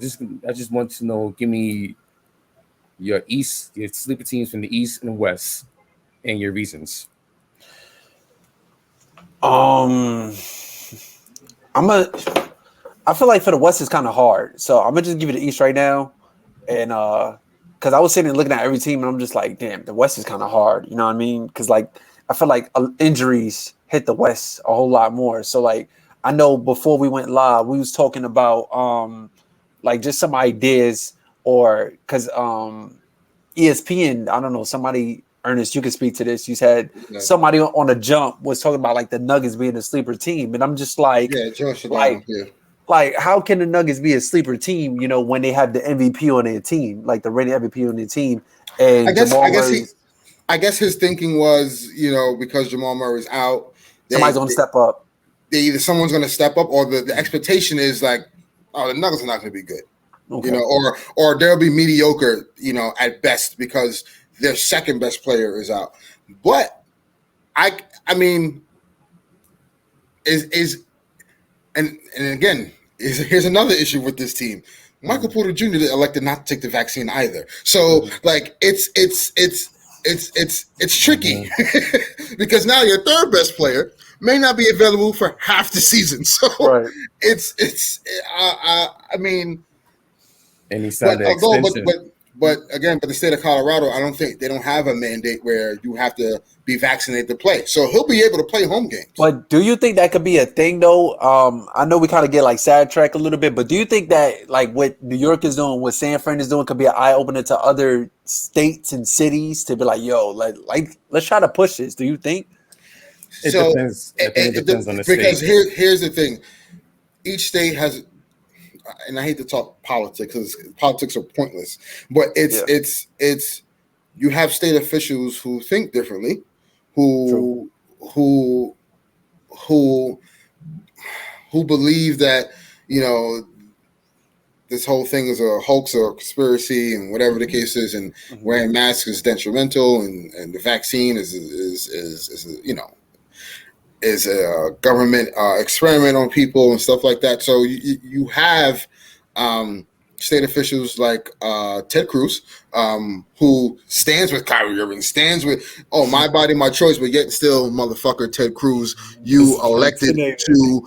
I just want to know. Give me your sleeper teams from the East and West, and your reasons. I feel like for the West it's kind of hard. So I'm gonna just give you the East right now, and because I was sitting and looking at every team, and I'm just like, damn, the West is kind of hard. You know what I mean? Because like I feel like injuries hit the West a whole lot more. So like I know before we went live, we was talking about like just some ideas, or because ESPN, I don't know, somebody, Ernest, you can speak to this. You said somebody on a jump was talking about like the Nuggets being a sleeper team, and I'm just like, Josh, like how can the Nuggets be a sleeper team? You know, when they have the MVP on their team, like the reigning MVP on their team, and I guess his thinking was, you know, because Jamal Murray's out, somebody's going to step up. Either someone's going to step up, or the expectation is like, oh, the Nuggets are not going to be good, you know, or they'll be mediocre, you know, at best because their second best player is out. But I mean, and again, here's another issue with this team. Michael Porter Jr. elected not to take the vaccine either. So like it's tricky because now your third best player may not be available for half the season. So I mean, and he signed the extension. But again, the state of Colorado, I don't think they don't have a mandate where you have to be vaccinated to play. So he'll be able to play home games. But do you think that could be a thing, though? I know we kind of get like sidetracked a little bit, but do you think that like what New York is doing, what San Fran is doing, could be an eye opener to other states and cities to be like, yo, like let's try to push this? Do you think? It depends. It depends on the state. Because here's the thing: each state has. And I hate to talk politics because politics are pointless, but it's you have state officials who think differently, who believe that, you know, this whole thing is a hoax or a conspiracy and whatever the case is, and wearing masks is detrimental, and the vaccine is you know, is a government experiment on people and stuff like that. So you have state officials like Ted Cruz, who stands with Kyrie Irving, stands with, oh, my body, my choice, but yet still, motherfucker, Ted Cruz, you elected to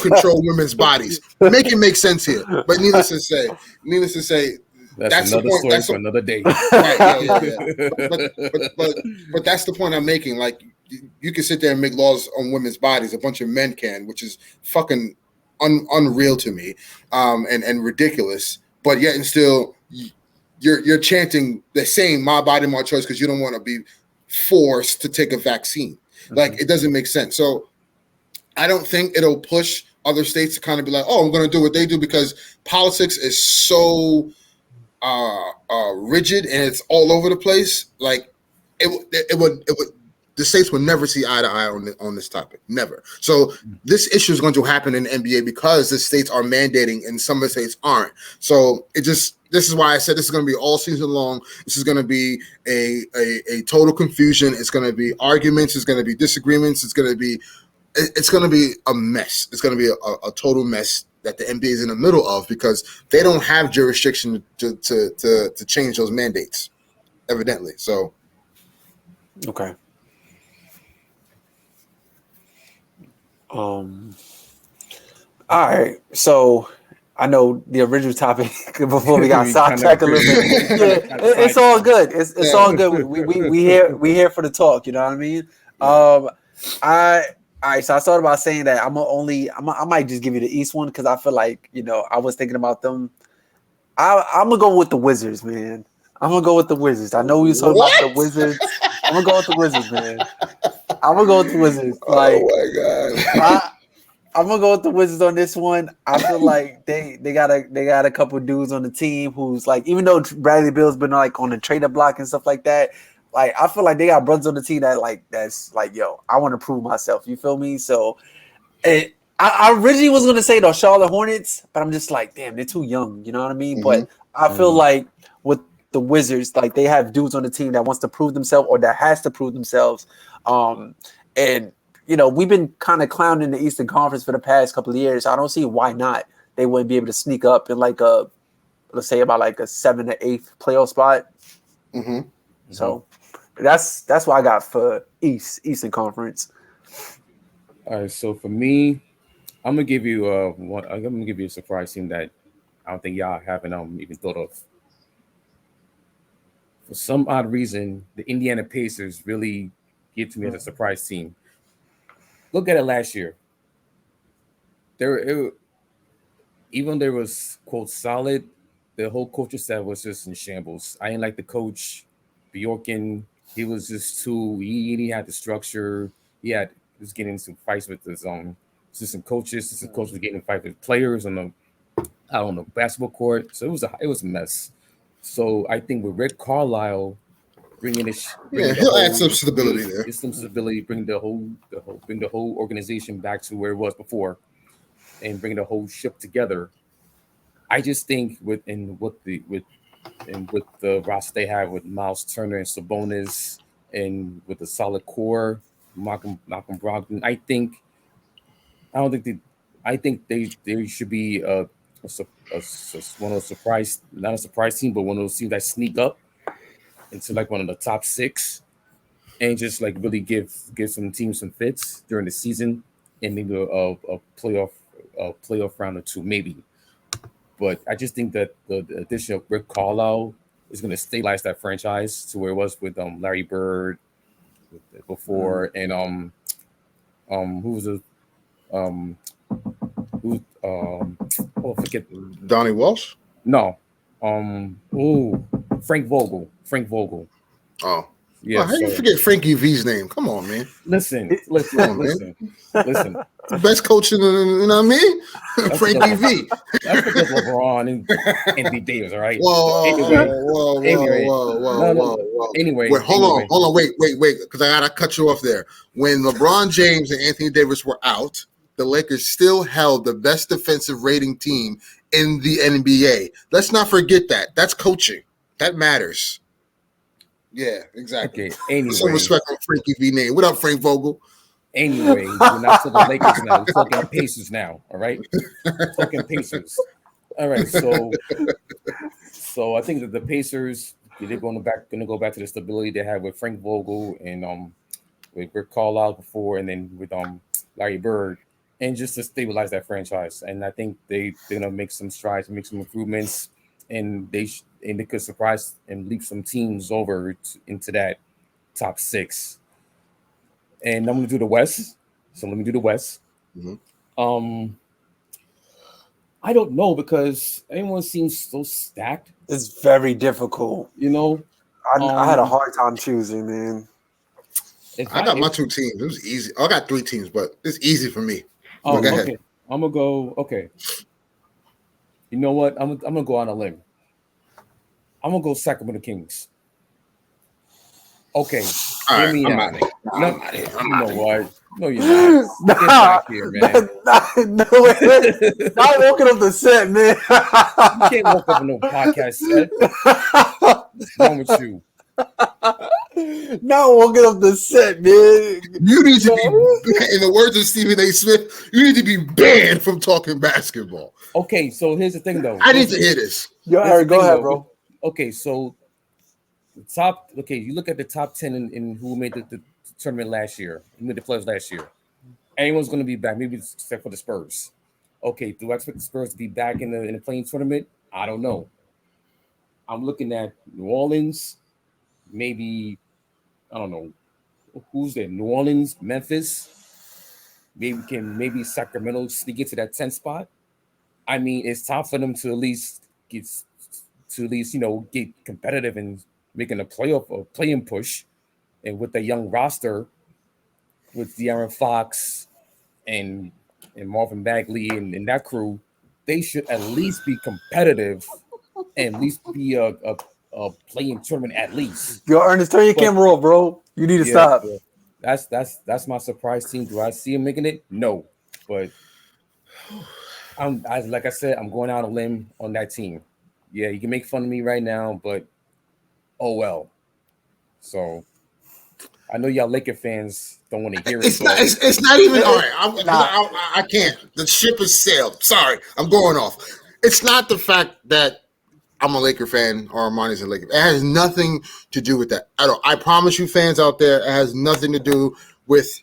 control women's bodies. Make it make sense here. But needless to say, that's another story for another day. Right, but that's the point I'm making. Like, you can sit there and make laws on women's bodies. A bunch of men can, which is fucking unreal to me, and ridiculous. But yet and still, you're chanting the same "my body, my choice" because you don't want to be forced to take a vaccine. Like, it doesn't make sense. So I don't think it'll push other states to kind of be like, "Oh, I'm going to do what they do," because politics is so rigid and it's all over the place. Like, it would The states will never see eye to eye on this topic. Never. So this issue is going to happen in the NBA because the states are mandating and some of the states aren't. So this is why I said this is going to be all season long. This is going to be a total confusion. It's going to be arguments. It's going to be disagreements. It's going to be a mess. It's going to be a total mess that the NBA is in the middle of because they don't have jurisdiction to change those mandates, evidently. So, okay. All right. So I know the original topic before we got sidetracked a little bit. Yeah, it's all good. It's all good. We here for the talk. You know what I mean? All right. So I thought about saying that I might just give you the East one because I feel like I was thinking about them. I'm gonna go with the Wizards, man. I'm gonna go with the Wizards. I know we was talking about the Wizards. I'm gonna go with the Wizards, man. I'm gonna go with the Wizards. Like, oh my god. I'm gonna go with the Wizards on this one. I feel like they got a couple dudes on the team who's like, even though Bradley Beal's been like on the trader block and stuff like that, like I feel like they got brothers on the team that's like, yo, I want to prove myself. You feel me? So, I originally was gonna say the Charlotte Hornets, but I'm just like, damn, they're too young. You know what I mean? Mm-hmm. But I feel like with the Wizards, like they have dudes on the team that wants to prove themselves or that has to prove themselves. And we've been kind of clowning the Eastern Conference for the past couple of years. I don't see why not. They wouldn't be able to sneak up in like let's say about like a 7th to 8th playoff spot. Mm-hmm. So that's what I got for Eastern Conference. All right. So for me, I'm gonna give you one. I'm gonna give you a surprise team that I don't think y'all haven't even thought of. For some odd reason, the Indiana Pacers really give to me as a surprise team. Look at it last year. Even there was quote solid, the whole coaching staff was just in shambles. I didn't like the coach, Bjorken. He was just too. He didn't have the structure. He was getting into fights with his assistant coaches. Assistant coach was getting in fights with players on the basketball court. So it was a mess. So I think with Rick Carlisle bringing he'll add some stability there. It's some stability, bring the whole organization back to where it was before, and bring the whole ship together. I just think with the roster they have with Miles Turner and Sabonis, and with the solid core, Malcolm Brogdon, I think they should be one of those surprise, not a surprise team, but one of those teams that sneak up into like one of the top 6 and just like really give some teams some fits during the season and maybe a playoff round or 2 maybe. But I just think that the addition of Rick Carlisle is going to stabilize that franchise to where it was with Larry Bird before and who was the forget Donnie Walsh? No. Frank Vogel. Oh. Yeah. How do you forget Frankie V's name? Come on, man. Listen. The best coach in the, you know what I mean? Frankie V. That's because LeBron and Anthony Davis, all right? Whoa. Anyway. Wait, hold on. Wait, because I gotta cut you off there. When LeBron James and Anthony Davis were out, the Lakers still held the best defensive rating team in the NBA. Let's not forget that. That's coaching. That matters. Yeah, exactly. Okay, anyway. Some respect on Frankie V name. What up, Frank Vogel? Anyway, we're not talking Lakers now. We're talking Pacers now, all right? Talking Pacers. All right, so I think that the Pacers, they're going to go back to the stability they had with Frank Vogel and with Rick Carlisle before, and then with Larry Bird, and just to stabilize that franchise. And I think they're going to make some strides, make some improvements, and they could surprise and leap some teams over into that top 6. And I'm going to do the West. So let me do the West. Mm-hmm. I don't know because everyone seems so stacked. It's very difficult. I had a hard time choosing, man. I got my 2 teams. It was easy. I got 3 teams, but it's easy for me. Oh, go ahead. I'm gonna go. Okay. You know what? I'm gonna go on a limb. I'm gonna go Sacramento Kings. Okay, All hear right, me I'm out. out of here. No, I'm out of here. you know what? No, you're not. Get back here, man. Not walking up the set, man. You can't walk up on no podcast set. What's wrong with you? Not walking up the set, man. You need to be, in the words of Stephen A. Smith, you need to be banned from talking basketball. Okay, so here's the thing, though. I need to hear this. Yo, Here's the Eric, go thing, ahead, though. bro. Okay, so you look at the top 10 in who made the tournament last year, who made the playoffs last year. Anyone's going to be back, maybe except for the Spurs. Okay, do I expect the Spurs to be back in the playing tournament? I don't know. I'm looking at New Orleans, maybe, I don't know, who's there? New Orleans, Memphis, maybe Sacramento sneak into that 10th spot. I mean, it's time for them to at least get competitive and making a playoff or playing push. And with the young roster, with De'Aaron Fox and Marvin Bagley and that crew, they should at least be competitive and at least be a playing tournament at least. Yo, Ernest, turn your camera off, bro. You need to stop. That's my surprise team. Do I see him making it? No, but like I said, I'm going out on a limb on that team. Yeah, you can make fun of me right now, but oh well. So I know y'all Laker fans don't want to hear it. It's not even all right. I can't. The ship has sailed. Sorry, I'm going off. It's not the fact that I'm a Laker fan or Armani's a Laker. It has nothing to do with that at all. I promise you, fans out there, it has nothing to do with,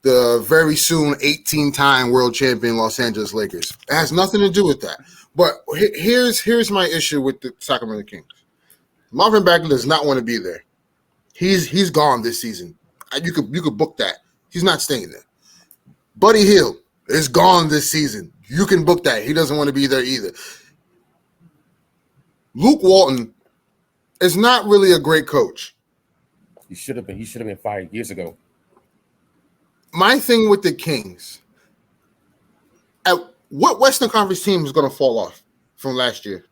the very soon 18-time world champion Los Angeles Lakers. It has nothing to do with that. But here's my issue with the Sacramento Kings. Marvin Bagley does not want to be there. He's gone this season. You could book that. He's not staying there. Buddy Hield is gone this season. You can book that. He doesn't want to be there either. Luke Walton is not really a great coach. He should have been fired years ago. My thing with the Kings, what Western Conference team is going to fall off from last year?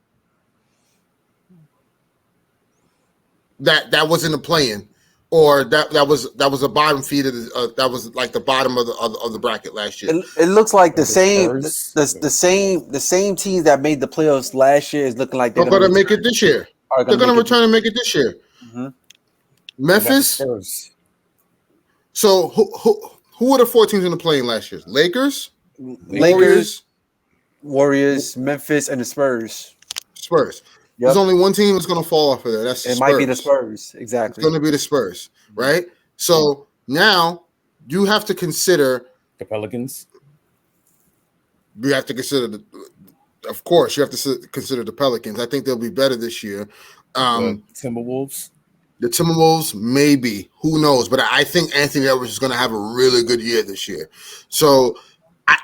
That was in the play-in, or that was a bottom feed of that was like the bottom of the bracket last year. It looks like the same teams that made the playoffs last year is looking like they're going to make it this year. They're going to return and make it this year. Mm-hmm. Memphis. So who were the 4 teams in the play-in last year? Lakers, Warriors, Memphis, and the Spurs. Yep. There's only one team that's going to fall off of there. That's the Spurs. Might be the Spurs. Exactly. It's going to be the Spurs, right? So now you have to consider the Pelicans. You have to consider of course, you have to consider the Pelicans. I think they'll be better this year. Timberwolves. The Timberwolves, maybe. Who knows? But I think Anthony Edwards is going to have a really good year this year. So,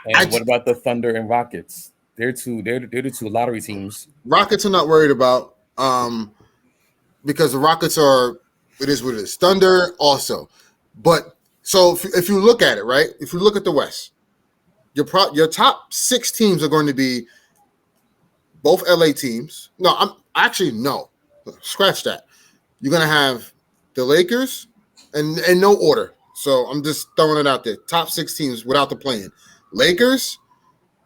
what about the Thunder and Rockets? They're the two lottery teams. Rockets are not worried about because the Rockets are it is what it is. Thunder also, but so if you look at it, right? If you look at the West, your top 6 teams are going to be both LA teams. No, scratch that. You're going to have the Lakers and no order. So I'm just throwing it out there. Top 6 teams without the play-in. Lakers,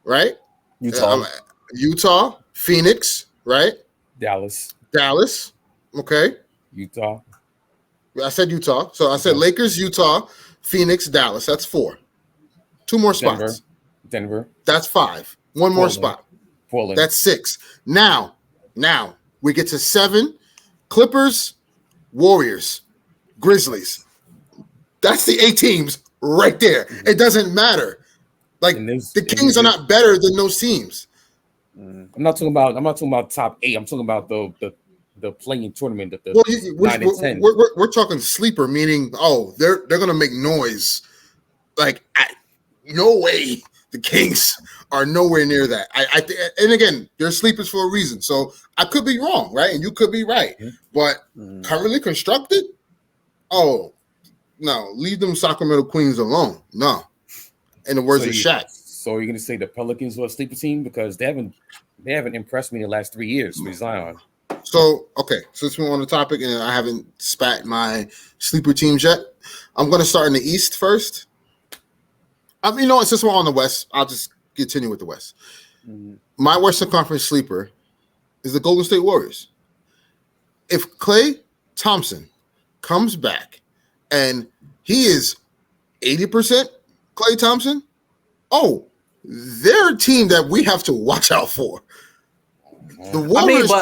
right? Utah, Phoenix, right? Dallas. Okay. Utah. I said Utah. So I said Lakers, Utah, Phoenix, Dallas. That's 4. 2 more spots. Denver. That's 5. One more spot. Portland. That's 6. Now we get to 7. Clippers, Warriors, Grizzlies. That's the 8 teams right there. It doesn't matter. Like the Kings are not better than those teams. I'm not talking about top 8. I'm talking about the playing tournament. 9 and 10. We're talking sleeper, meaning they're gonna make noise. Like no way the Kings are nowhere near that. And again, they're sleepers for a reason. So I could be wrong, right? And you could be right. But currently constructed, no, leave them Sacramento Queens alone. No. In the words of Shaq. So you're gonna say the Pelicans were a sleeper team because they haven't impressed me in the last 3 years with Zion. So, okay, since we're on the topic and I haven't spat my sleeper teams yet, I'm going to start in the East first. Since we're on the West, I'll just continue with the West. Mm-hmm. My Western Conference sleeper is the Golden State Warriors. If Klay Thompson comes back and he is 80% Klay Thompson, they're a team that we have to watch out for. The Warriors.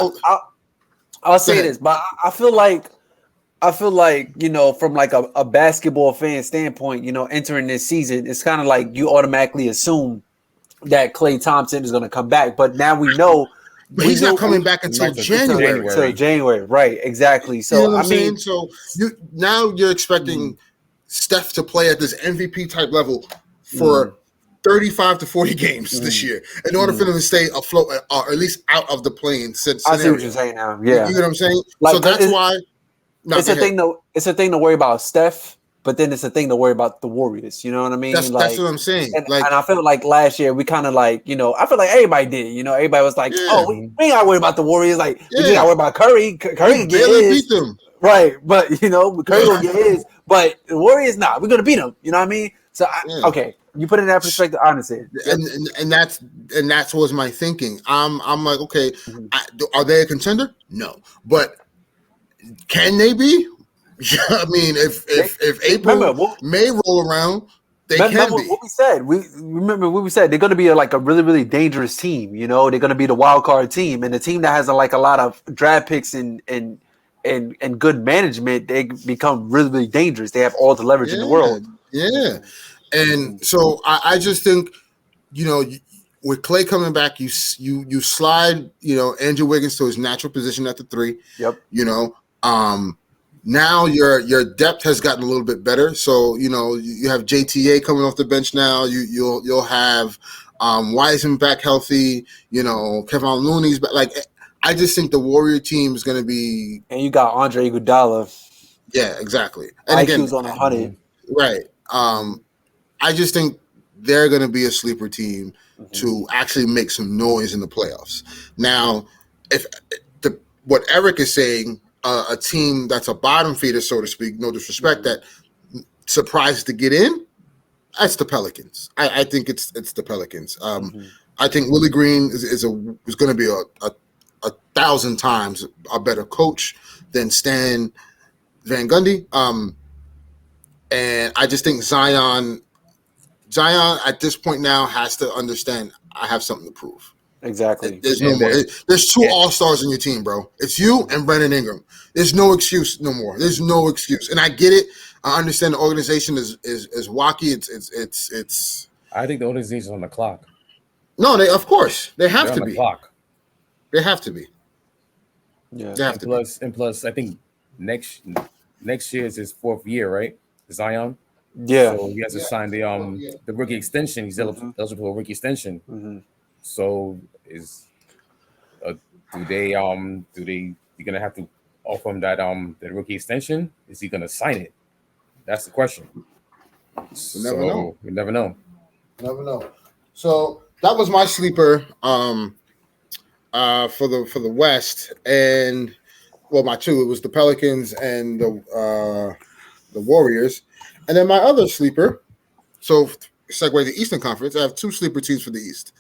I'll say this, but I feel like from like a basketball fan standpoint, entering this season, it's kind of like you automatically assume that Klay Thompson is going to come back, but now we know. But he's not coming back until January. Until January, right? Exactly. So so you're expecting Steph to play at this MVP type level for 35 to 40 games this year in order for them to stay afloat or at least out of the play-in scenario. I see what you're saying now. Yeah, you know what I'm saying. So that's why it's a thing. It's a thing to worry about Steph, but then it's a thing to worry about the Warriors. You know what I mean? That's what I'm saying. And I feel like last year we kind of I feel like everybody did. Everybody was like, "Oh, we ain't got to worry about the Warriors. Like we just got to worry about Curry. Curry can get his." Beat them. Right, but Curry will get his. But the Warriors, we're gonna beat them. You know what I mean? So okay. You put it in that perspective, honestly, and that's was my thinking. I'm like, okay, are they a contender? No, but can they be? I mean, if April May roll around, they can be. What we said. Remember what we said. They're going to be like a really, really dangerous team. They're going to be the wild card team, and the team that has a lot of draft picks and good management. They become really, really dangerous. They have all the leverage in the world. Yeah. And so I just think, with Klay coming back, you slide, Andrew Wiggins to his natural position at the 3. Yep. Now your depth has gotten a little bit better. So you have JTA coming off the bench now. You'll have Wiseman back healthy. Kevin Looney's back. Like I just think the Warrior team is going to be. And you got Andre Iguodala. Yeah, exactly. And IQ's on 100. Right. I just think they're going to be a sleeper team to actually make some noise in the playoffs. Now, if what Eric is saying, a team that's a bottom feeder, so to speak, no disrespect, that surprises to get in, that's the Pelicans. I think it's the Pelicans. I think Willie Green is going to be a 1,000 times a better coach than Stan Van Gundy. And I just think Zion at this point now has to understand I have something to prove. Exactly. There's no more. There's 2 all-stars in your team, bro. It's you and Brandon Ingram. There's no excuse no more. There's no excuse. And I get it. I understand the organization is wacky. It's I think the organization's on the clock. No, they have to be. Clock. They have to be. Yeah. They have to be. And plus, I think next year is his 4th year, right? Zion. Yeah. So he has to sign the rookie extension. He's eligible for a rookie extension. Mm-hmm. So you're gonna have to offer him that the rookie extension? Is he gonna sign it? That's the question. You never know. You never know. Never know. So that was my sleeper for the West, and my 2. It was the Pelicans and the Warriors. And then my other sleeper, so segue the Eastern Conference, I have 2 sleeper teams for the East.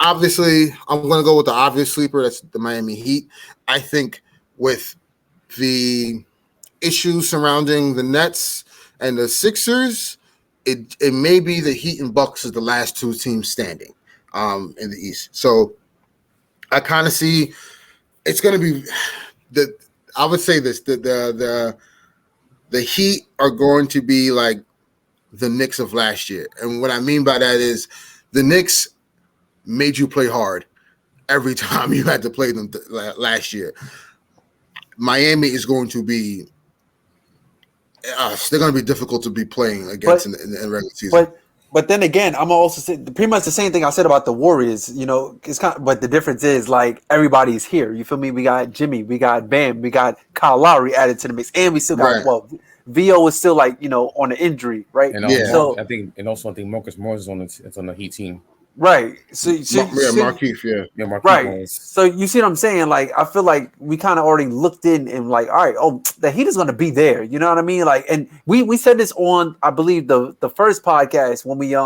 Obviously, I'm going to go with the obvious sleeper. That's the Miami Heat. I think with the issues surrounding the Nets and the Sixers, it may be the Heat and Bucks as the last 2 teams standing in the East. So I kind of see it's going to be I would say this, the Heat are going to be like the Knicks of last year. And what I mean by that is the Knicks made you play hard every time you had to play them last year. Miami is going to be they're going to be difficult to be playing against in the regular season. But then again, I'm also saying pretty much the same thing I said about the Warriors. It's but the difference is like everybody's here. You feel me? We got Jimmy, we got Bam, we got Kyle Lowry added to the mix, and we still got Vo is still on the injury, right? And also, I think Marcus Morris is on the Heat team. Right. So Markeith, Yeah, Marquise right. Holmes. So you see what I'm saying? Like, I feel like we kind of already looked in and like, all right, the Heat is going to be there. You know what I mean? Like, and we said this on, I believe the first podcast when we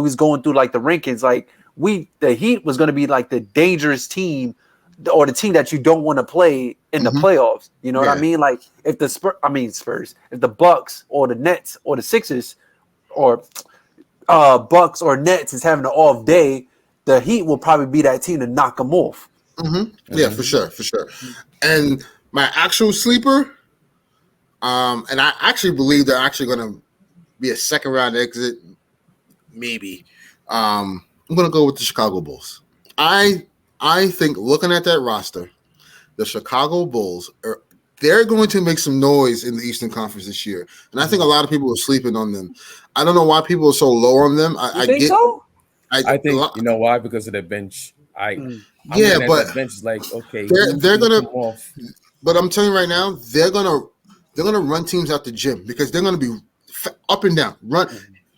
was going through like the rankings, like the Heat was going to be like the dangerous team or the team that you don't want to play in the playoffs. You know what I mean? Like if the Spurs, if the Bucks or the Nets or the Sixers or Bucks or Nets is having an off day, the Heat will probably be that team to knock them off. Yeah, for sure. And my actual sleeper, and I actually believe they're actually going to be a second round exit, maybe. I'm going to go with the Chicago Bulls. I think looking at that roster, the Chicago Bulls they're going to make some noise in the Eastern Conference this year, and I think a lot of people are sleeping on them. I don't know why people are so low on them. I think so. I think you know why, because of the bench. But the bench is like okay, they're gonna. But I'm telling you right now, they're gonna run teams out the gym because they're gonna be up and down. Run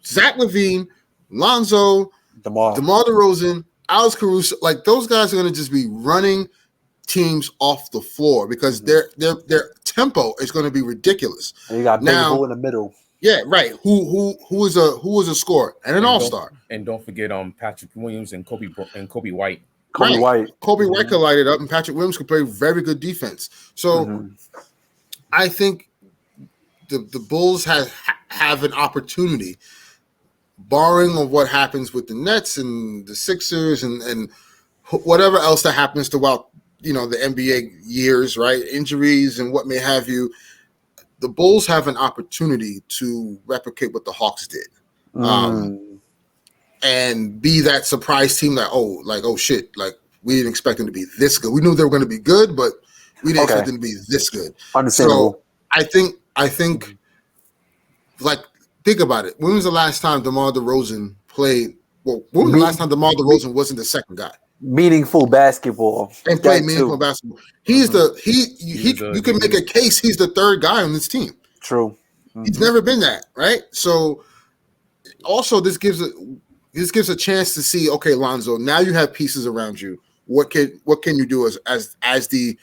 Zach LaVine, Lonzo, DeMar DeRozan, Alex Caruso, like those guys are gonna just be running teams off the floor because their tempo is going to be ridiculous. And you got Big Hole in the middle. Yeah, right. Who is a scorer and an all-star. And don't forget Patrick Williams and Kobe White. Kobe White could light it up, and Patrick Williams could play very good defense. So I think the Bulls have an opportunity, barring of what happens with the Nets and the Sixers and whatever else that happens throughout the NBA years, right? Injuries and what may have you. The Bulls have an opportunity to replicate what the Hawks did, and be that surprise team that oh shit, like we didn't expect them to be this good. We knew they were going to be good, but we didn't expect them to be this good. Understandable. So I think, like, think about it. When was the last time DeMar DeRozan played? Well, when was the last time DeMar DeRozan wasn't the second guy? Meaningful basketball and play meaningful basketball. He's you can make a case he's the third guy on this team. True. He's never been that, right? So also this gives a chance to see, okay, Lonzo, now you have pieces around you. What can you do as the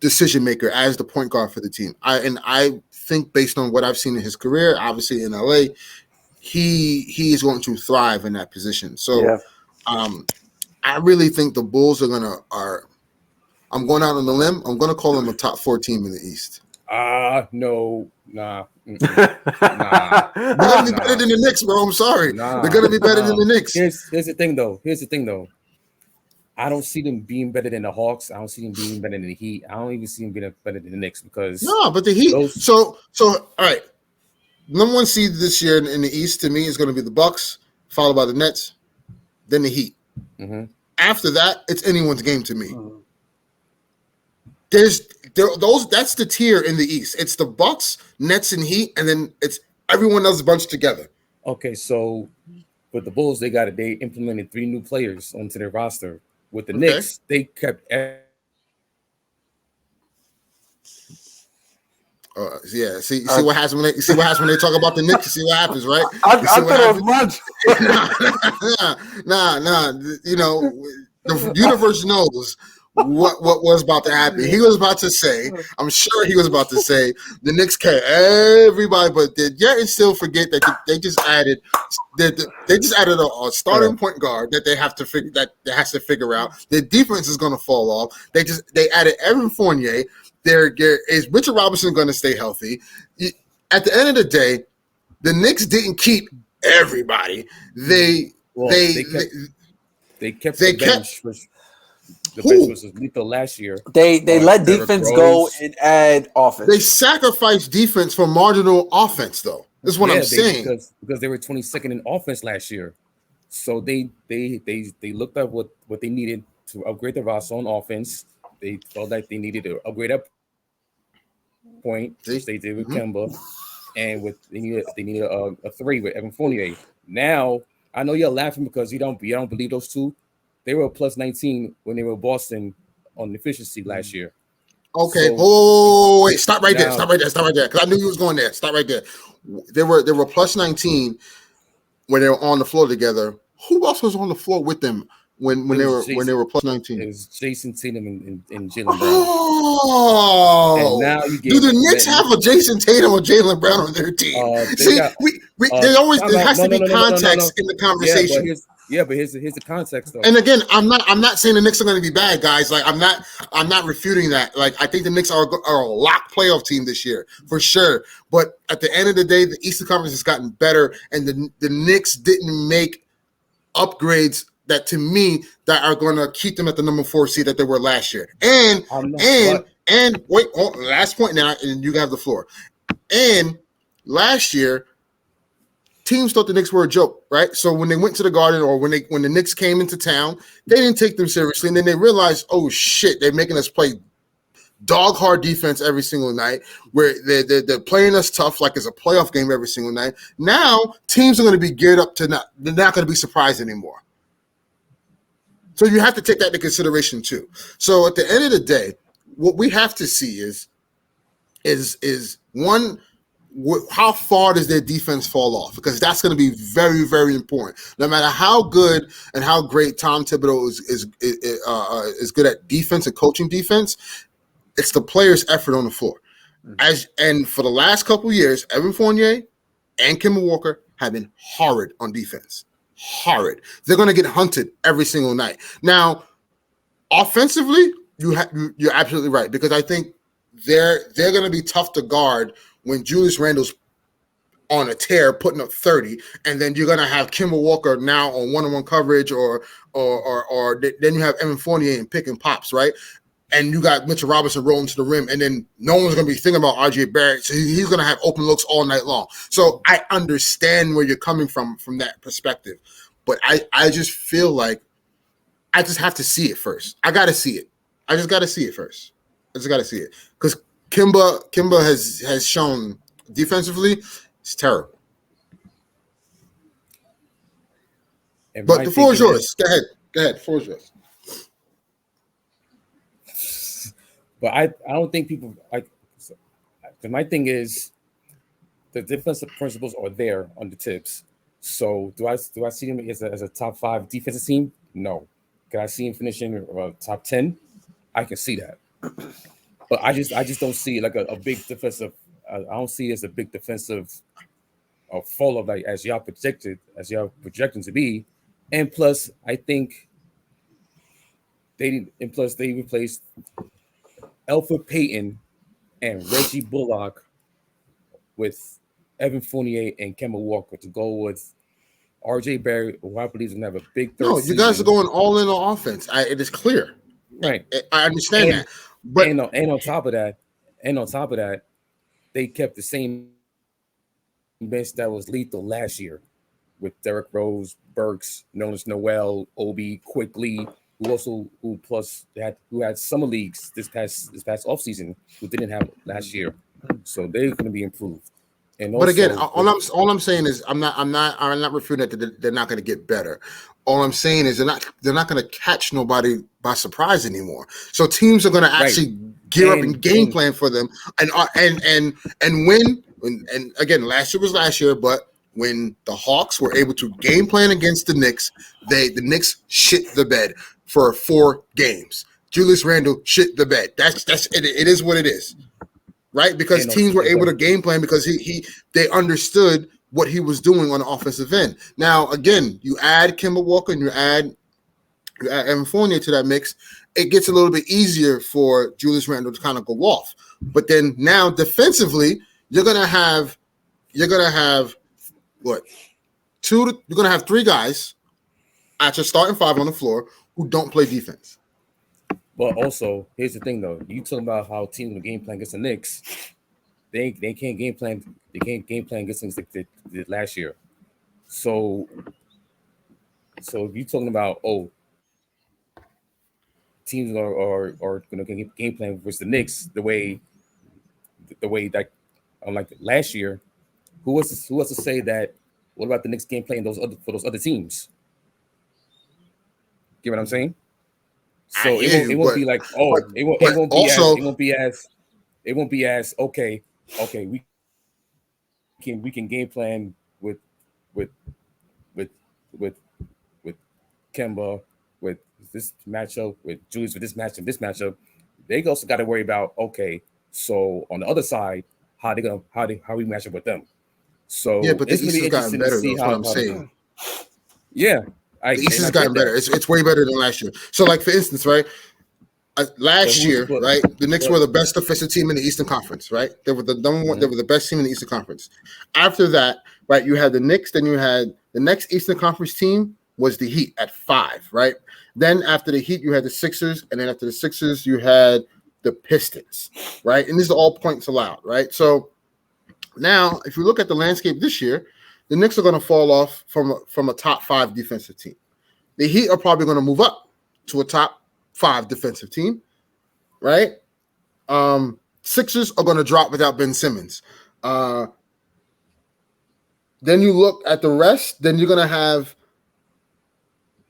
decision maker, as the point guard for the team? I think based on what I've seen in his career, obviously in LA, he is going to thrive in that position. So I really think the Bulls I'm going out on the limb. I'm going to call them a top 4 team in the East. No, nah. They're going to be better than the Knicks, bro. I'm sorry. They're going to be better than the Knicks. Here's the thing, though. I don't see them being better than the Hawks. I don't see them being better than the Heat. I don't even see them being better than the Knicks because but the Heat. So all right. Number 1 seed this year in the East to me is going to be the Bucks, followed by the Nets, then the Heat. After that, it's anyone's game to me. That's the tier in the East. It's the Bucks, Nets, and Heat, and then it's everyone else bunched together. Okay, so with the Bulls, they implemented 3 new players onto their roster. With the Knicks, they kept. See what happens when they talk about the Knicks. You see what happens, right? I thought it was much. Nah. The universe knows what was about to happen. He was about to say, I'm sure he was about to say, the Knicks care everybody, but and still forget that they just added a starting point guard that they have to figure out. Their defense is going to fall off. They added Evan Fournier. Is Richard Robinson going to stay healthy? At the end of the day, the Knicks didn't keep everybody. They kept the bench. The bench was lethal last year. They let defense go and add offense. They sacrificed defense for marginal offense, though. This is what I'm saying. Because they were 22nd in offense last year, so they looked at what they needed to upgrade the roster on offense. They felt like they needed to upgrade up point, which they did with Kemba, and they needed a 3 with Evan Fournier. Now I know you're laughing because you don't believe those two. They were plus 19 when they were Boston on efficiency last year. Okay. Wait, stop right there. Because I knew you was going there. Stop right there. They were plus 19 when they were on the floor together. Who else was on the floor with them when they were plus 19? It was Jason Tatum and Jaylen Brown. Oh, and now you do the Knicks have a Jason Tatum or Jaylen Brown on their team? See, there has to be context in the conversation. But here's the context though. And again, I'm not saying the Knicks are going to be bad, guys. Like I'm not refuting that. Like I think the Knicks are a lock playoff team this year for sure. But at the end of the day, the Eastern Conference has gotten better, and the Knicks didn't make upgrades that to me that are going to keep them at the number 4 seed that they were last year. And wait, last point now, and you have the floor. And last year, teams thought the Knicks were a joke, right? So when they went to the Garden or when the Knicks came into town, they didn't take them seriously. And then they realized, oh shit, they're making us play dog hard defense every single night, where they're playing us tough like it's a playoff game every single night. Now teams are going to be geared up to they're not going to be surprised anymore. So you have to take that into consideration too. So at the end of the day, what we have to see is one, how far does their defense fall off? Because that's going to be very, very important. No matter how good and how great Tom Thibodeau is good at defense and coaching defense, it's the players' effort on the floor. And for the last couple of years, Evan Fournier and Kemba Walker have been horrid on defense. Horrid. They're going to get hunted every single night. Now, offensively, you're absolutely right, because I think they're going to be tough to guard when Julius Randle's on a tear putting up 30, and then you're going to have Kemba Walker now on one-on-one coverage, or then you have Evan Fournier and pick and pops, right? And you got Mitchell Robinson rolling to the rim, and then no one's going to be thinking about RJ Barrett. So he's going to have open looks all night long. So I understand where you're coming from that perspective. But I just feel like I just have to see it first. I got to see it. I just got to see it first. I just got to see it. Because Kemba has shown defensively, it's terrible. But the floor is yours. Go ahead. The floor is yours. But I don't think people like. My thing is, the defensive principles are there on the tips. So do I see them as a top 5 defensive team? No. Can I see him finishing top 10? I can see that. But I just don't see like a big defensive. I don't see it as a big defensive fall of like as y'all projecting to be. And plus, I think they replaced Elfrid Payton and Reggie Bullock with Evan Fournier and Kemba Walker to go with RJ Barrett, who I believe is going to have a big third season. You guys are going all in on offense. It is clear. Right. I understand that. But and on top of that, they kept the same bench that was lethal last year with Derrick Rose, Burks, Nolan Noel, Obi, Quickly, who had summer leagues this past offseason who didn't have last year. So they're going to be improved. And also, but again, all I'm saying is I'm not refuting that they're not going to get better. All I'm saying is they're not going to catch nobody by surprise anymore. So teams are going to actually gear up and game plan for them. And win. And again, last year was last year, but when the Hawks were able to game plan against the Knicks, the Knicks shit the bed for 4 games. Julius Randle shit the bed. That's it. It is what it is. Right, because teams were able to game plan because they understood what he was doing on the offensive end. Now, again, you add Kemba Walker and you add Evan Fournier to that mix, it gets a little bit easier for Julius Randle to kind of go off. But then now defensively, you're gonna have what? You're gonna have 3 guys at your starting 5 on the floor who don't play defense. But also, here's the thing, though. You talking about how teams will game plan against the Knicks. They can't game plan. They can't game plan against things like they did last year. So if you're talking about teams are going to game plan versus the Knicks the way that unlike last year, who was to say that? What about the Knicks game plan for those other teams? Get what I'm saying? So it won't be like it won't be as okay we can game plan with Kemba, with this matchup, with Julius, with this matchup, they also got to worry about, okay, so on the other side, how we match up with them. So Yeah, but the it's East gonna be has gotten interesting to better. see That's what I'm how saying. yeah, The East and has I gotten get better. that. It's way better than last year. So, like for instance, right? Last But year, right, the Knicks but were the best defensive team in the Eastern Conference, right? They were the number one. They were the best team in the Eastern Conference. After that, right, you had the Knicks. Then you had the next Eastern Conference team was the Heat at 5, right? Then after the Heat, you had the Sixers, and then after the Sixers, you had the Pistons, right? And these are all points allowed, right? So now, if you look at the landscape this year, the Knicks are going to fall off from a top 5 defensive team. The Heat are probably going to move up to a top 5 defensive team, right? Sixers are going to drop without Ben Simmons. Then you look at the rest, then you're going to have –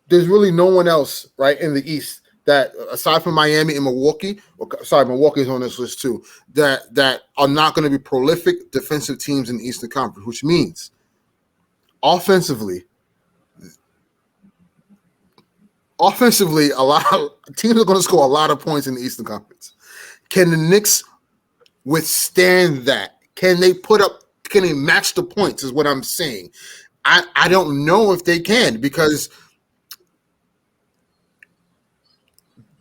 there's really no one else, right, in the East that, aside from Miami and Milwaukee – Milwaukee is on this list too – that are not going to be prolific defensive teams in the Eastern Conference, which means offensively, a lot of teams are going to score a lot of points in the Eastern Conference. Can the Knicks withstand that? Can they match the points is what I'm saying. I don't know if they can, because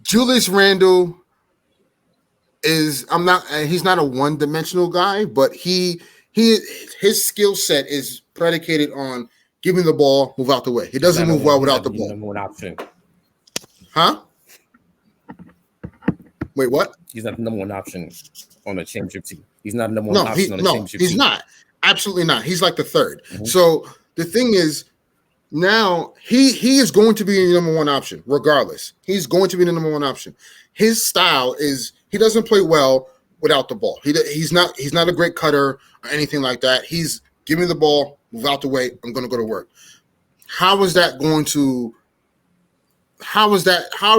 Julius Randle he's not a one-dimensional guy, but his skill set is predicated on give me the ball, move out the way. He doesn't move well without the ball. Number one option. Huh? Wait, what? He's not the number one option on a championship team. He's not the number one option on a championship team. He's not. Absolutely not. He's like the third. Mm-hmm. So the thing is, now he is going to be the number one option, regardless. He's going to be the number one option. His style is he doesn't play well without the ball. He's not a great cutter or anything like that. He's give me the ball, move out the way. I'm going to go to work. How are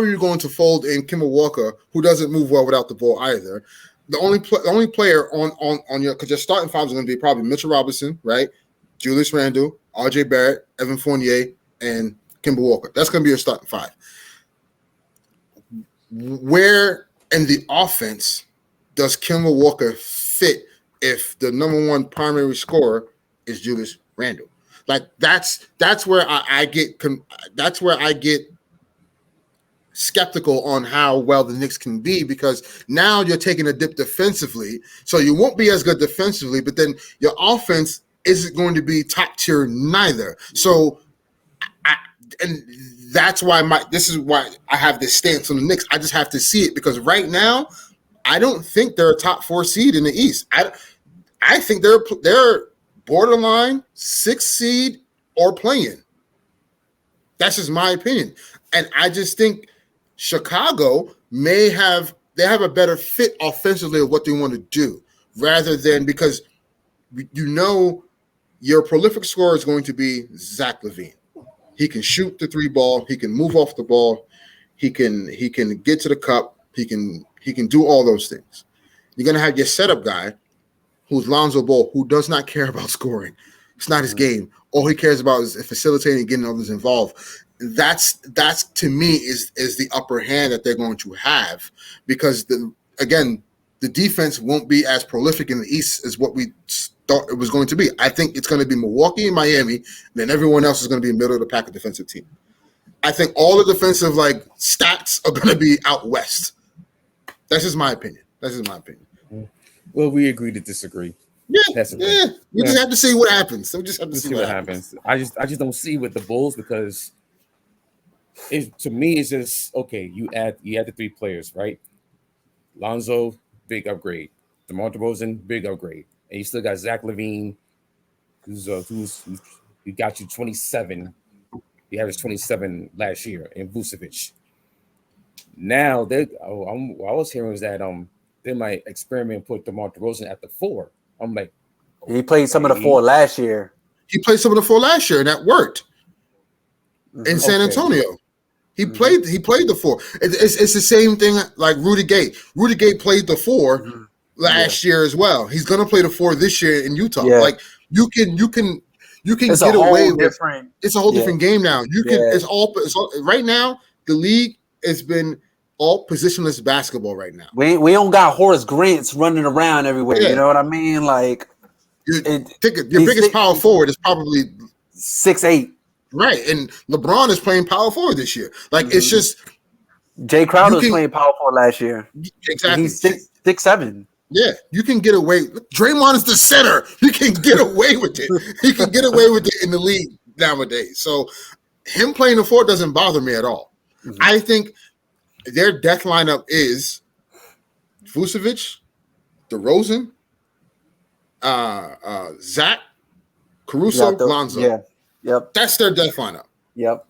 you going to fold in Kemba Walker, who doesn't move well without the ball either? The only player on your, because your starting five is going to be probably Mitchell Robinson, right? Julius Randle, R.J. Barrett, Evan Fournier, and Kemba Walker. That's going to be your starting five. Where in the offense does Kemba Walker fit if the number one primary scorer is Julius Randle? Like that's where I get skeptical on how well the Knicks can be, because now you're taking a dip defensively, so you won't be as good defensively, but then your offense isn't going to be top tier neither. So, that's why this is why I have this stance on the Knicks. I just have to see it, because right now I don't think they're a top 4 seed in the East. I think they're borderline 6 seed or playing. That's just my opinion, and I just think Chicago have a better fit offensively of what they want to do, rather than, because your prolific scorer is going to be Zach LaVine. He can shoot the 3 ball. He can move off the ball. He can get to the cup. He can do all those things. You're going to have your setup guy, who's Lonzo Ball, who does not care about scoring. It's not his game. All he cares about is facilitating and getting others involved. That's to me is the upper hand that they're going to have, because the defense won't be as prolific in the East as what we thought it was going to be. I think it's going to be Milwaukee and Miami, and then everyone else is going to be middle of the pack, a defensive team. I think all the defensive stats are going to be out west. That's just my opinion. Well, we agree to disagree. Yeah. We just have to see what happens. We just have to see what happens. I just don't see with the Bulls, because to me it's just okay. You add the 3 players, right? Lonzo, big upgrade. DeMar DeRozan, big upgrade, and you still got Zach LaVine, who's he got you 27. He averaged 27 last year, and Vucevic. Now what I was hearing was that they might experiment and put DeMar DeRozan at the 4. I'm like, he played some of the 4 last year. He played some of the 4 last year, and that worked in San Antonio. He played the 4. It's the same thing like Rudy Gay. Rudy Gay played the 4 last year as well. He's gonna play the 4 this year in Utah. Yeah. Like you can you can It's get a away whole with. different. It's a whole Yeah. different game now. You can. Yeah. It's all right now. The league has been all positionless basketball right now. We don't got Horace Grants running around everywhere. Yeah. You know what I mean? Like Your biggest power forward is probably 6'8". right, and LeBron is playing power forward this year. Like it's just Jay Crowder was playing power forward last year. exactly. He's 6'7". Yeah, you can get away. Draymond is the center. You can get away with it. You can get away with it in the league nowadays. So him playing the four doesn't bother me at all. Mm-hmm. I think their death lineup is Vucevic, DeRozan, Zach, Caruso, Lonzo. Yeah. Yep. That's their death lineup. Yep.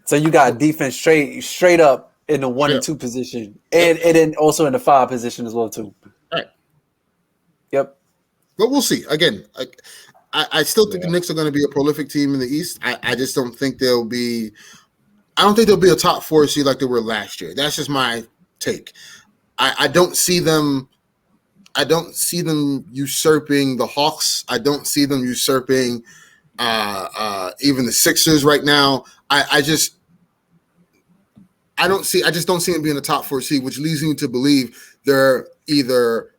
So you got defense straight up in the 1 and 2 position, and then also in the 5 position as well too. Right. Yep. But we'll see. Again, I still think the Knicks are going to be a prolific team in the East. I just don't think they'll be. I don't think they'll be a top 4 seed like they were last year. That's just my take. I don't see them. I don't see them usurping the Hawks. I don't see them usurping even the Sixers right now. I just don't see them being a top 4 seed, which leads me to believe they're either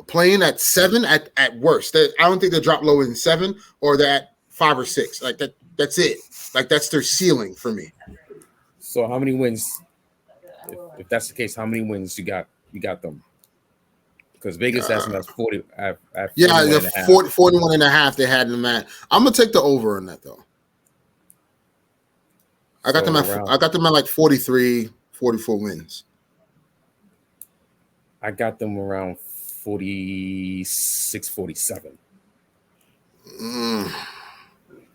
playing at 7 at worst. I don't think they'll drop lower than 7, or they're at 5 or 6. Like that. That's it. Like that's their ceiling for me. So how many wins? If that's the case, how many wins you got them? Because Vegas has them at 40. At yeah, the 41 and a half they had them at. I'm gonna take the over on that though. I got them at like 43, 44 wins. I got them around 46, 47.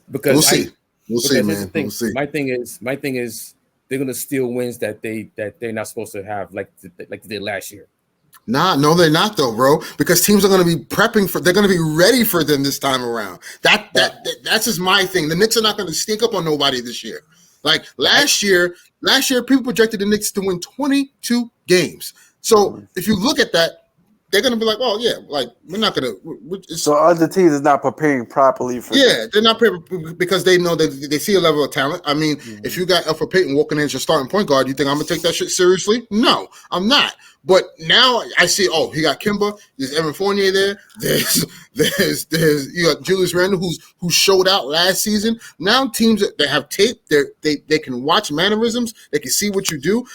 Because we'll see. We'll see, man. We'll see. My thing is they're gonna steal wins that they're not supposed to have like they did last year. No, they're not though, bro. Because teams are going to be prepping for. They're going to be ready for them this time around. That's just my thing. The Knicks are not going to sneak up on nobody this year. Like last year, people projected the Knicks to win 22 games. So if you look at that, they're going to be like, "Oh yeah, like we're not going to." So other teams is not preparing properly for. Yeah, they're not prepared because they know that they see a level of talent. I mean, if you got Elfrid Payton walking in as your starting point guard, you think I'm going to take that shit seriously? No, I'm not. But now I see, he got Kimba, there's Evan Fournier there, there's you got Julius Randle who showed out last season. Now teams that have tape, they can watch mannerisms, they can see what you do.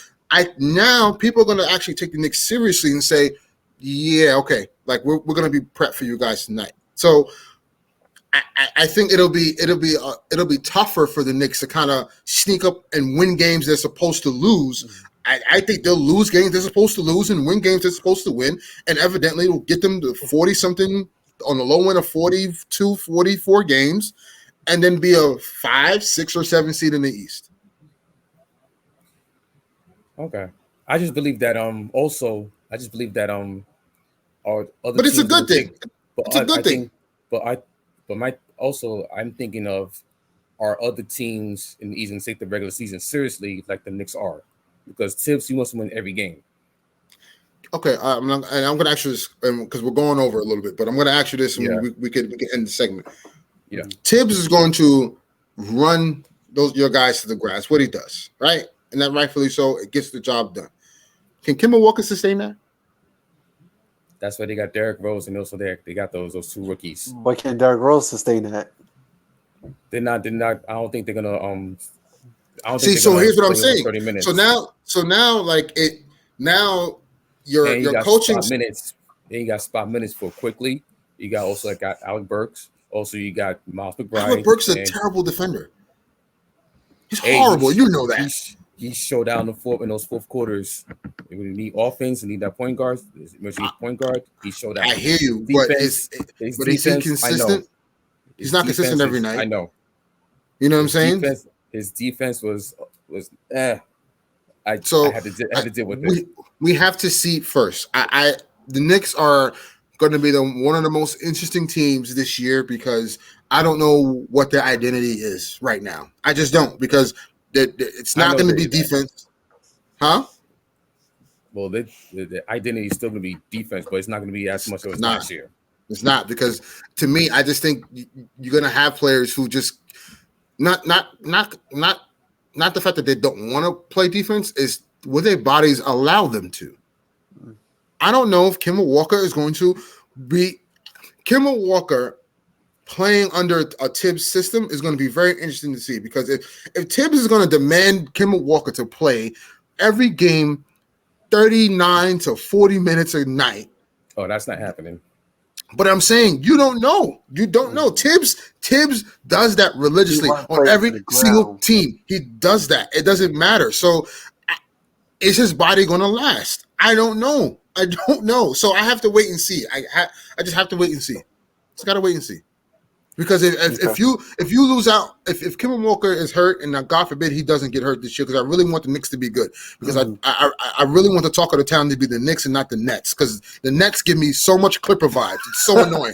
Now people are gonna actually take the Knicks seriously and say, yeah, okay, like we're gonna be prepped for you guys tonight. So I think it'll be tougher for the Knicks to kind of sneak up and win games they're supposed to lose. I think they'll lose games they're supposed to lose and win games they're supposed to win, and evidently will get them to 40-something on the low end of 42, 44 games, and then be a 5, 6, or 7 seed in the East. Okay, I just believe that. Also, I just believe that. Our other. But it's a good thing. It's a good thing. I'm thinking of our other teams in the East and take the regular season seriously, like the Knicks are. Because Tibbs, he wants to win every game. Okay, I'm going to ask you this because we're going over a little bit, but I'm going to ask you this, and we can end the segment. Yeah, Tibbs is going to run your guys to the grass. What he does, right, and that rightfully so. It gets the job done. Can Kemba Walker sustain that? That's why they got Derrick Rose, and also they got those 2 rookies. But can Derrick Rose sustain that? They're not. I don't think they're gonna. See, so here's what I'm saying. So now, like it. Now your coaching minutes. Then you got spot minutes for Quickly. You got Alec Burks. Also, you got Miles McBride. Alec Burks is a terrible defender. He's horrible. You know that. He showed out in those fourth quarters. When you need offense and need that point guard, he showed out. I hear you, but he's inconsistent. He's not consistent every night. I know. You know what I'm saying? His defense was I had to deal with it. We have to see first. The Knicks are going to be one of the most interesting teams this year because I don't know what their identity is right now. I just don't, because it's not going to be defense. Huh? Well, the identity is still going to be defense, but it's not going to be as much as last year. It's not, because to me, I just think you're gonna have players who just not the fact that they don't want to play defense, is will their bodies allow them to. I don't know if Kemba Walker is going to be Kemba Walker playing under a Tibbs system is going to be very interesting to see, because if Tibbs is going to demand Kemba Walker to play every game 39 to 40 minutes a night. Oh, that's not happening. But I'm saying you don't know. You don't know. Tibbs does that religiously on every single team. He does that. It doesn't matter. So is his body going to last? I don't know. So I have to wait and see. I just have to wait and see. Just got to wait and see. Because if you lose out, if Kemba Walker is hurt, and God forbid he doesn't get hurt this year, because I really want the Knicks to be good, because I really want the talk of the town to be the Knicks and not the Nets, because the Nets give me so much Clipper vibes. It's so annoying.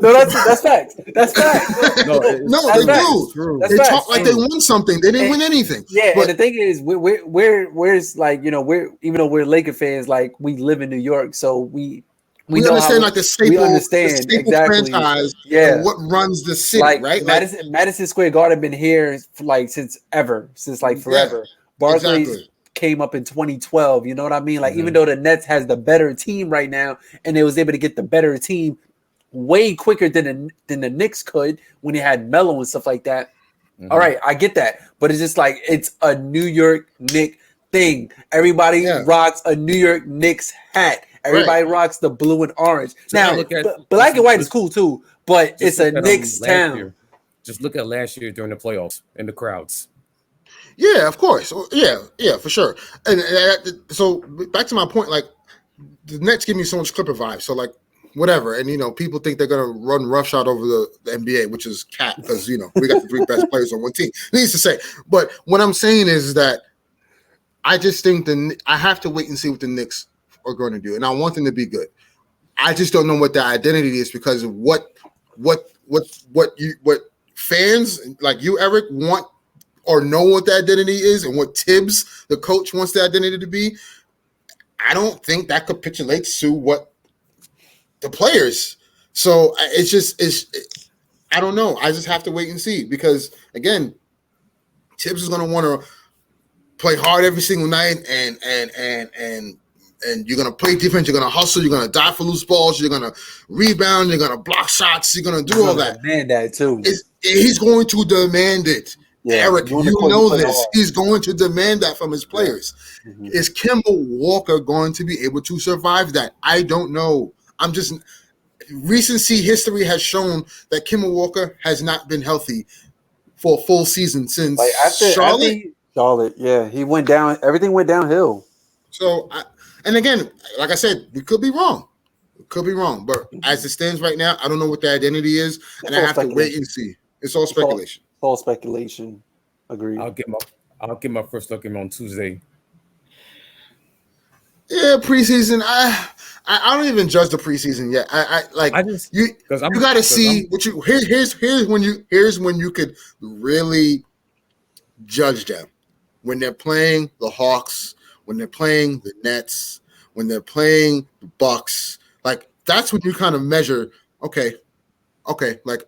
No, that's facts. That's facts. No, they do. They talk like they won something. They didn't win anything. Yeah, but, and the thing is, we're like, we're, even though we're Laker fans, like, we live in New York, so we understand like the staple exactly. franchise, and what runs the city, like, right? Madison Square Garden been here since forever. Barclays came up in 2012. You know what I mean? Like, even though the Nets has the better team right now, and they was able to get the better team way quicker than the Knicks could when they had Melo and stuff like that. All right, I get that, but it's just like, it's a New York Knicks thing. Everybody rocks a New York Knicks hat. Everybody rocks the blue and orange. So now, black and white is cool too, but it's a Knicks town. Just look at last year during the playoffs and the crowds. Yeah, of course. Yeah, for sure. And so back to my point, like, the Nets give me so much Clipper vibes. So, like, whatever. And, people think they're going to run roughshod over the NBA, which is cat, because, we got the three best players on one team. Needs to say. But what I'm saying is that I just think I have to wait and see what the Knicks are going to do, and I want them to be good. I just don't know what their identity is, because of what fans like you, Eric, want or know what the identity is, and what Tibbs, the coach, wants the identity to be. I don't think that capitulates to what the players. So I don't know. I just have to wait and see, because again, Tibbs is going to want to play hard every single night, and you're going to play defense, you're going to hustle, you're going to die for loose balls, you're going to rebound, you're going to block shots, you're going to do all that. Demand that too. He's going to demand it. Yeah, Eric, you know this. He's going to demand that from his players. Mm-hmm. Is Kemba Walker going to be able to survive that? I don't know. Recency history has shown that Kemba Walker has not been healthy for a full season since Charlotte, yeah. He went down. Everything went downhill. So, and again, like I said, we could be wrong. But as it stands right now, I don't know what the identity is, and I have to wait and see. It's all speculation. All speculation. Agreed. I'll get my first look in on Tuesday. Yeah, preseason. I don't even judge the preseason yet. You got to see what you here's when you could really judge them, when they're playing the Hawks, when they're playing the Nets, when they're playing the Bucks. Like, that's when you kind of measure. Okay, like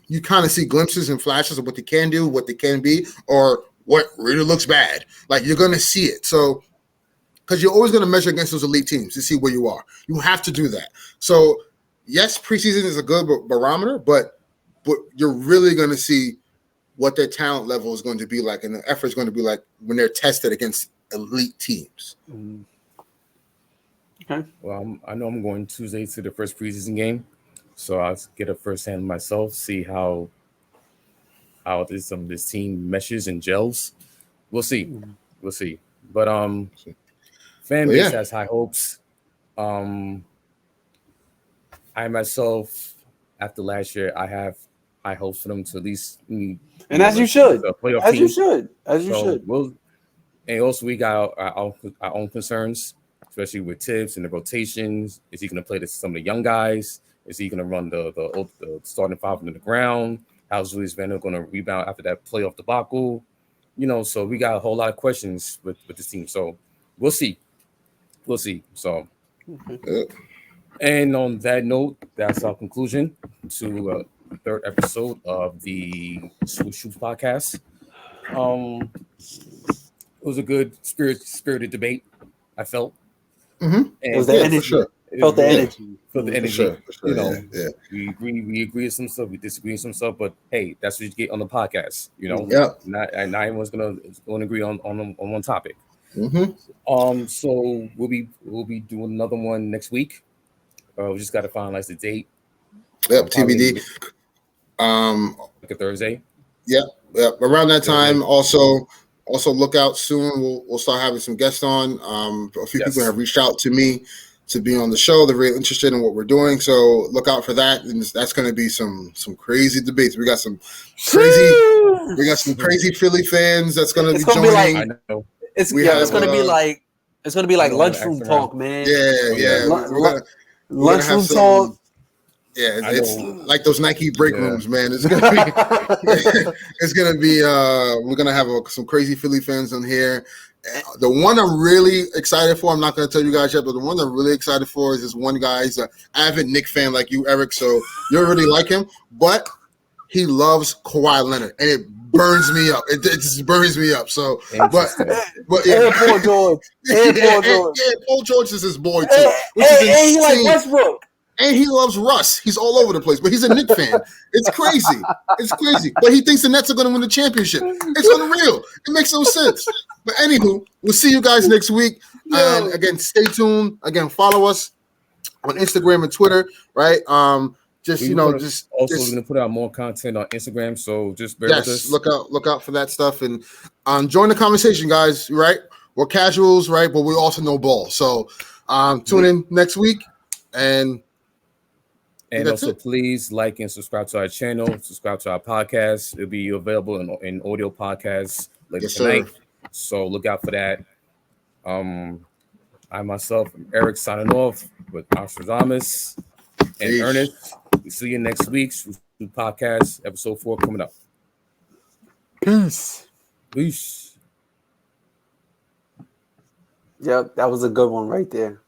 you kind of see glimpses and flashes of what they can do, what they can be, or what really looks bad. Like, you're gonna see it. So, because you're always gonna measure against those elite teams to see where you are. You have to do that. So, yes, preseason is a good barometer, but you're really gonna see what their talent level is going to be like, and the effort is going to be like when they're tested against elite teams. Mm-hmm. Okay. Well, I know I'm going Tuesday to the first preseason game, so I'll get a firsthand myself, see how this team meshes and gels. We'll see. Mm-hmm. We'll see. But fan base has high hopes. I myself, after last year, I have high hopes for them to at least, and as you should, as you should. And also, we got our own concerns, especially with Tibbs and the rotations. Is he going to play some of the young guys? Is he going to run the starting five into the ground? How's Julius Randle going to rebound after that playoff debacle? So we got a whole lot of questions with this team. So we'll see. So And on that note, that's our conclusion to the third episode of the Swoosh Hoops Podcast. It was a good spirited debate, I felt. Mm-hmm. It was And the energy. For sure. Felt the really- energy. felt the For energy. sure. You know, Yeah. we agree with some stuff, we disagree with some stuff, but hey, that's what you get on the podcast. You know, Yeah. not everyone's gonna agree on one topic. Mm-hmm. So we'll be doing another one next week. We just got to finalize the date. Yep. Probably TBD. like a Thursday. Yep. Around that time, Yeah. also look out soon. We'll start having some guests on. A few Yes. people have reached out to me to be on the show. They're really interested in what we're doing, so look out for that. And that's going to be some crazy debates. We got some crazy Philly fans that's going to It's be gonna be joining. I know. It's We it's have, gonna be like I know, lunchroom ask talk, around. man. yeah. Lun- We're gonna have Lunchroom some- talk. Yeah, I it's know. like those Nike break Yeah. rooms, man. It's gonna be, it's gonna be. We're gonna have some crazy Philly fans on here. The one I'm really excited for, I'm not gonna tell you guys yet, but the one I'm really excited for is this one guy. He's an avid Knick fan like you, Eric. So you really like him, but he loves Kawhi Leonard, and it burns me up. It just burns me up. So, but yeah, And Paul George. And Paul George. Paul George is his boy too, And which is he like insane. Westbrook. And he loves Russ. He's all over the place, but he's a Knicks fan. It's crazy. It's crazy. But he thinks the Nets are going to win the championship. It's unreal. It makes no sense. But anywho, we'll see you guys next week. And again, stay tuned. Again, follow us on Instagram and Twitter, right? Just We're gonna put out more content on Instagram, so just bear with us. look out for that stuff and join the conversation, guys. Right? We're casuals, right? But we also know ball. So tune in next week and that's also, it. please like and subscribe to our channel. Subscribe to our podcast. It'll be available in audio podcasts later Yes, tonight. sir. So look out for that. I myself am Eric signing off with Armastradamus and Peace. Ernest. We see you next week's podcast, episode 4 coming up. Peace. Peace. Yep, that was a good one right there.